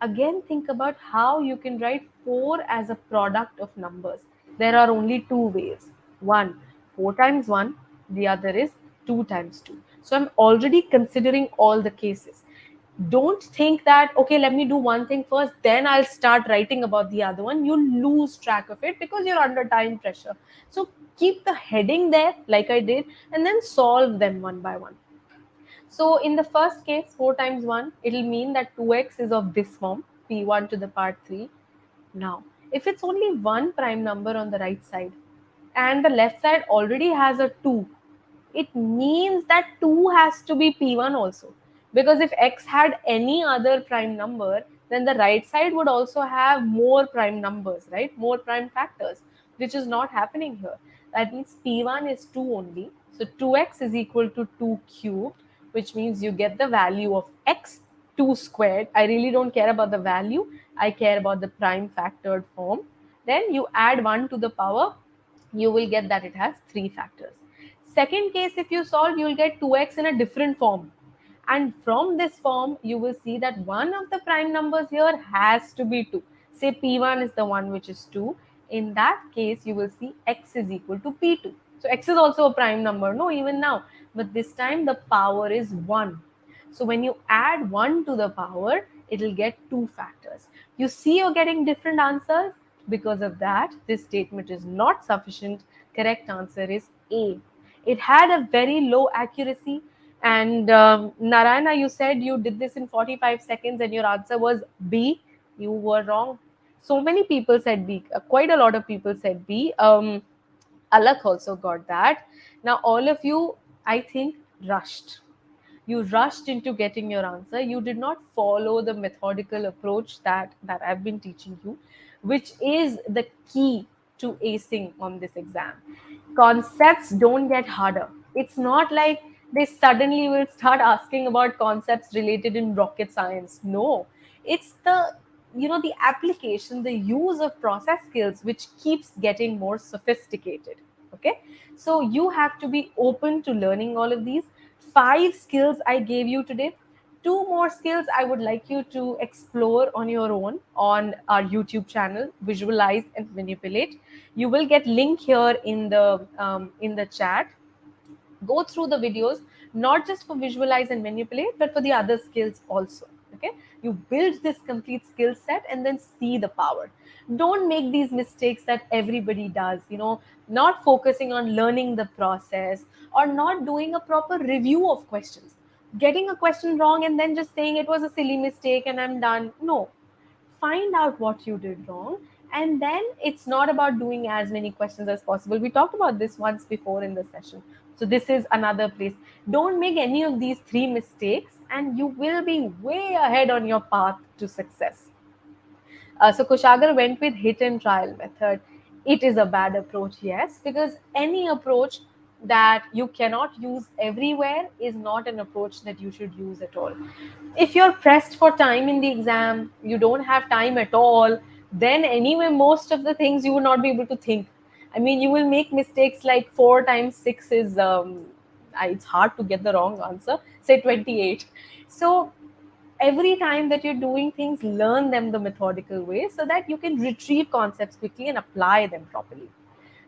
Again, think about how you can write 4 as a product of numbers. There are only two ways. One, 4 times 1, the other is 2 times 2. So I'm already considering all the cases. Don't think that, okay, let me do one thing first, then I'll start writing about the other one. You lose track of it because you're under time pressure. So keep the heading there, like I did, and then solve them one by one. So in the first case, 4 times 1, it'll mean that 2x is of this form, p1 to the power 3. Now, if it's only one prime number on the right side and the left side already has a 2, it means that 2 has to be p1 also. Because if x had any other prime number, then the right side would also have more prime numbers, right? More prime factors, which is not happening here. That means p1 is 2 only. So 2x is equal to 2 cubed, which means you get the value of x 2 squared. I really don't care about the value, I care about the prime factored form. Then you add 1 to the power, you will get that it has 3 factors. Second case, if you solve, you will get 2x in a different form. And from this form, you will see that one of the prime numbers here has to be 2. Say p1 is the one which is 2. In that case, you will see x is equal to p2. So x is also a prime number, no, even now. But this time the power is 1. So when you add 1 to the power, it will get 2 factors. You see you're getting different answers. Because of that, this statement is not sufficient. Correct answer is A. It had a very low accuracy. And Narayana, you said you did this in 45 seconds and your answer was B. You were wrong. So many people said B. Quite a lot of people said B. Alak also got that. Now, all of you, I think, rushed. You rushed into getting your answer. You did not follow the methodical approach that I've been teaching you, which is the key to acing on this exam. Concepts don't get harder. It's not like they suddenly will start asking about concepts related in rocket science. No, it's the application, the use of process skills which keeps getting more sophisticated. Okay, so you have to be open to learning all of these. 5 skills I gave you today. 2 more skills I would like you to explore on your own on our YouTube channel, Visualize and Manipulate. You will get link here in the chat. Go through the videos, not just for Visualize and Manipulate, but for the other skills also. Okay, you build this complete skill set and then see the power. Don't make these mistakes that everybody does, not focusing on learning the process or not doing a proper review of questions, getting a question wrong and then just saying it was a silly mistake and I'm done. No, find out what you did wrong, and then it's not about doing as many questions as possible. We talked about this once before in the session, so this is another place. Don't make any of these 3 mistakes and you will be way ahead on your path to success. So Kushagar went with hit and trial method. It is a bad approach, yes, because any approach that you cannot use everywhere is not an approach that you should use at all. If you're pressed for time in the exam, you don't have time at all, then anyway, most of the things you will not be able to think. I mean, you will make mistakes like 4 times 6 is, it's hard to get the wrong answer, say 28. So every time that you're doing things, learn them the methodical way so that you can retrieve concepts quickly and apply them properly.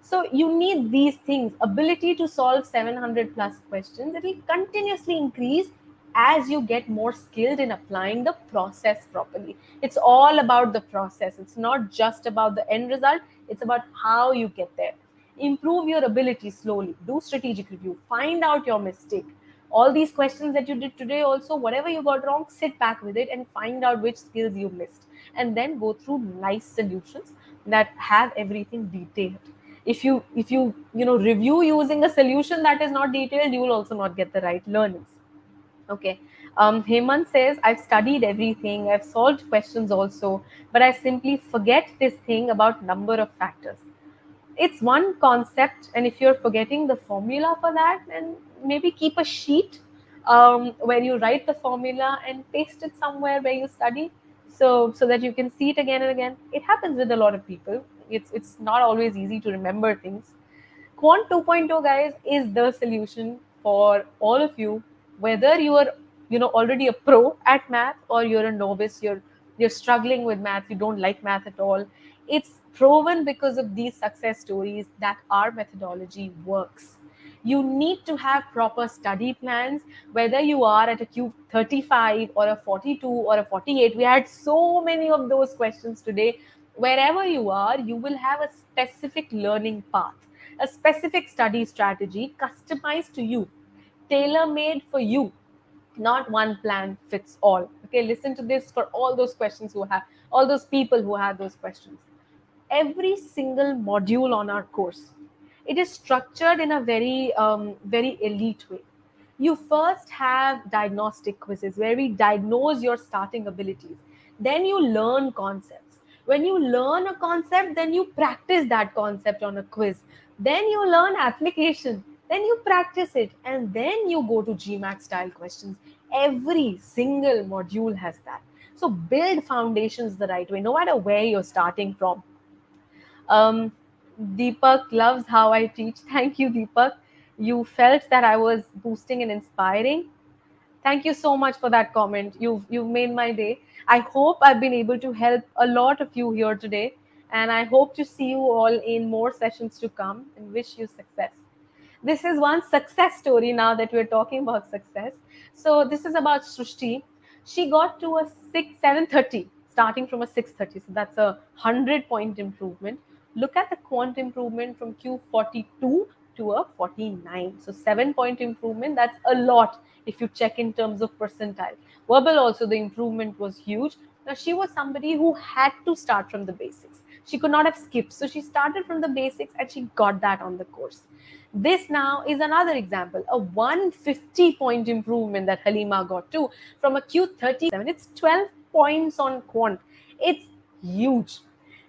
So you need these things: ability to solve 700 plus questions. It will continuously increase as you get more skilled in applying the process properly. It's all about the process. It's not just about the end result. It's about how you get there. Improve your ability slowly. Do strategic review. Find out your mistake. All these questions that you did today also, whatever you got wrong, sit back with it and find out which skills you missed, and then go through nice solutions that have everything detailed. If you review using a solution that is not detailed, you will also not get the right learnings. Okay. Hemant says, I've studied everything, I've solved questions also, but I simply forget this thing about number of factors. It's one concept, and if you're forgetting the formula for that, then maybe keep a sheet where you write the formula and paste it somewhere where you study, so that you can see it again and again. It happens with a lot of people. It's not always easy to remember things. Quant 2.0, guys, is the solution for all of you, whether you are, already a pro at math or you're a novice, you're struggling with math, you don't like math at all. It's proven because of these success stories that our methodology works. You need to have proper study plans, whether you are at a Q35 or a 42 or a 48. We had so many of those questions today. Wherever you are, you will have a specific learning path, a specific study strategy customized to you, tailor made for you, not one plan fits all. Okay, listen to this for all those questions who have, all those people who have those questions. Every single module on our course, it is structured in a very elite way. You first have diagnostic quizzes where we diagnose your starting abilities. Then you learn concepts. When you learn a concept, then you practice that concept on a quiz. Then you learn application. Then you practice it. And then you go to GMAT style questions. Every single module has that. So build foundations the right way, no matter where you're starting from. um, Deepak loves how I teach. Thank you, Deepak. You felt that I was boosting and inspiring. Thank you so much for that comment. You've made my day. I hope I've been able to help a lot of you here today, and I hope to see you all in more sessions to come and wish you success. This is one success story now that we're talking about success. So this is about Srushti. She got to a 730, starting from a 630. So that's a 100-point improvement. Look at the quant improvement from Q42 to a 49. So 7-point improvement. That's a lot if you check in terms of percentile. Verbal also, the improvement was huge. Now she was somebody who had to start from the basics. She could not have skipped. So she started from the basics and she got that on the course. This now is another example, a 150-point improvement that Halima got to from a Q37. It's 12 points on quant. It's huge.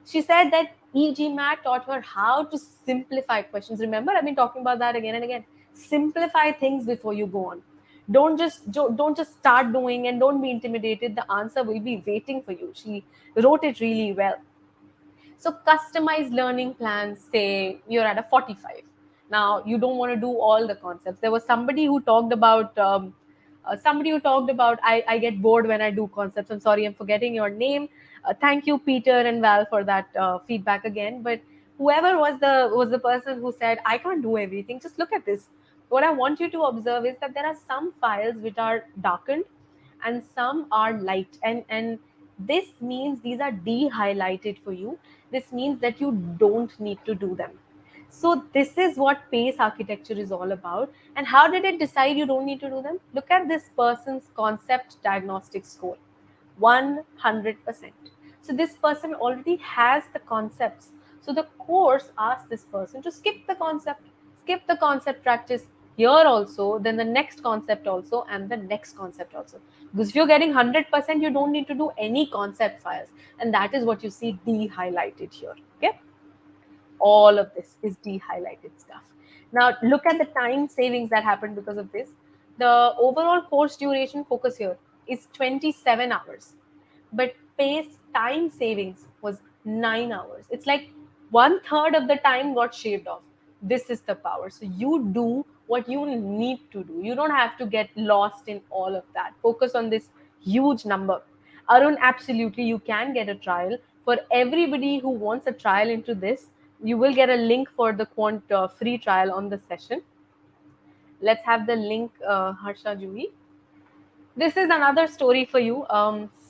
She said that EGMAT taught her how to simplify questions. Remember, I've been talking about that again and again. Simplify things before you go on. Don't just start doing and don't be intimidated. The answer will be waiting for you. She wrote it really well. So customized learning plans say you're at a 45. Now you don't want to do all the concepts. There was somebody who talked about I get bored when I do concepts. I'm sorry, I'm forgetting your name. Thank you, Peter and Val, for that feedback again. But whoever was the person who said I can't do everything, just look at this. What I want you to observe is that there are some files which are darkened and some are light, and this means these are de-highlighted for you. This means that you don't need to do them. So this is what pace architecture is all about. And how did it decide you don't need to do them? Look at this person's concept diagnostic score, 100%. So this person already has the concepts. So the course asks this person to skip the concept practice here also, then the next concept also, and the next concept also. Because if you're getting 100%, you don't need to do any concept files. And that is what you see de-highlighted here. Okay. All of this is de-highlighted stuff. Now look at the time savings that happened because of this. The overall course duration focus here is 27 hours, but pace time savings was 9 hours. It's like one third of the time got shaved off. This is the power. So you do what you need to do. You don't have to get lost in all of that. Focus on this huge number. Arun, absolutely, you can get a trial. For everybody who wants a trial into this, you will get a link for the quant free trial on the session. Let's have the link, Harsha Juhi. This is another story for you.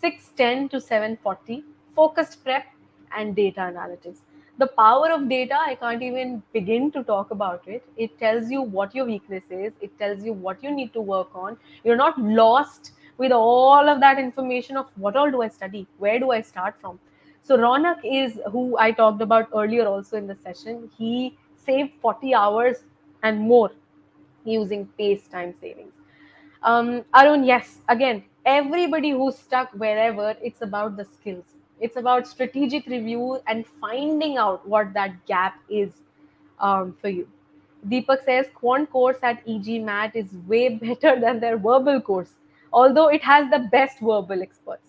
610 to 740, focused prep and data analytics. The power of data, I can't even begin to talk about it. It tells you what your weakness is, it tells you what you need to work on. You're not lost with all of that information of what all do I study, where do I start from. So Ronak is who I talked about earlier also in the session. He saved 40 hours and more using pace time savings. Arun, yes, again, everybody who's stuck wherever, it's about the skills. It's about strategic review and finding out what that gap is for you. Deepak says quant course at EGMAT is way better than their verbal course, although it has the best verbal experts.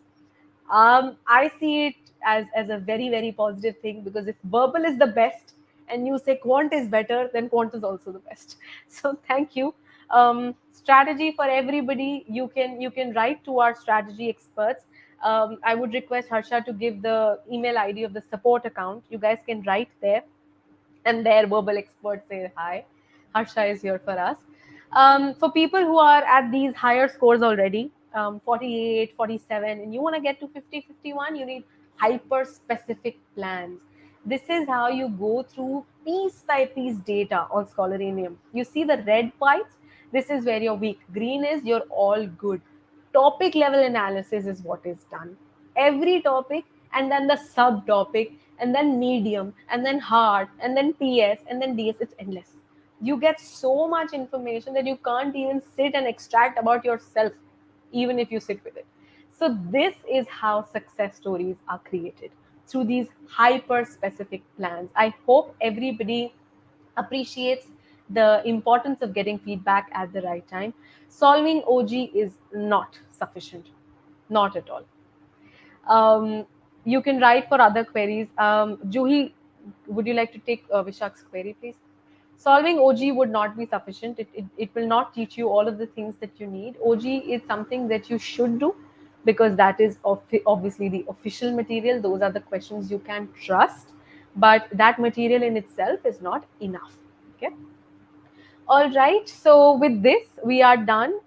I see it as a very, very positive thing, because if verbal is the best, and you say quant is better, then quant is also the best. So thank you. Strategy for everybody. You can write to our strategy experts. I would request Harsha to give the email ID of the support account. You guys can write there, and their verbal experts say hi. Harsha is here for us. For people who are at these higher scores already, 48, 47, and you want to get to 50, 51, you need hyper specific plans. This is how you go through piece by piece data on Scholarinium. You see the red parts, this is where you're weak. Green is you're all good. Topic level analysis is what is done. Every topic, and then the subtopic, and then medium, and then hard, and then PS, and then DS. It's endless. You get so much information that you can't even sit and extract about yourself, even if you sit with it. So, this is how success stories are created through these hyper specific plans. I hope everybody appreciates the importance of getting feedback at the right time. Solving OG is not sufficient, not at all. Um, you can write for other queries. Juhi, would you like to take Vishak's query, please? Solving OG would not be sufficient. It will not teach you all of the things that you need. OG is something that you should do because that is obviously the official material. Those are the questions you can trust. But that material in itself is not enough. Okay. All right. So, with this, we are done.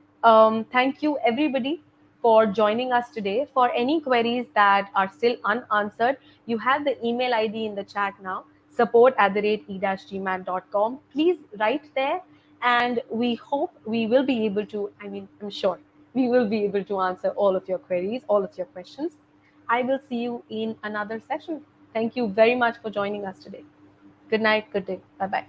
Thank you, everybody, for joining us today. For any queries that are still unanswered, you have the email ID in the chat now, support@e-gmat.com. Please write there, and we hope we will be able to, I'm sure we will be able to answer all of your queries, all of your questions. I will see you in another session. Thank you very much for joining us today. Good night. Good day. Bye bye.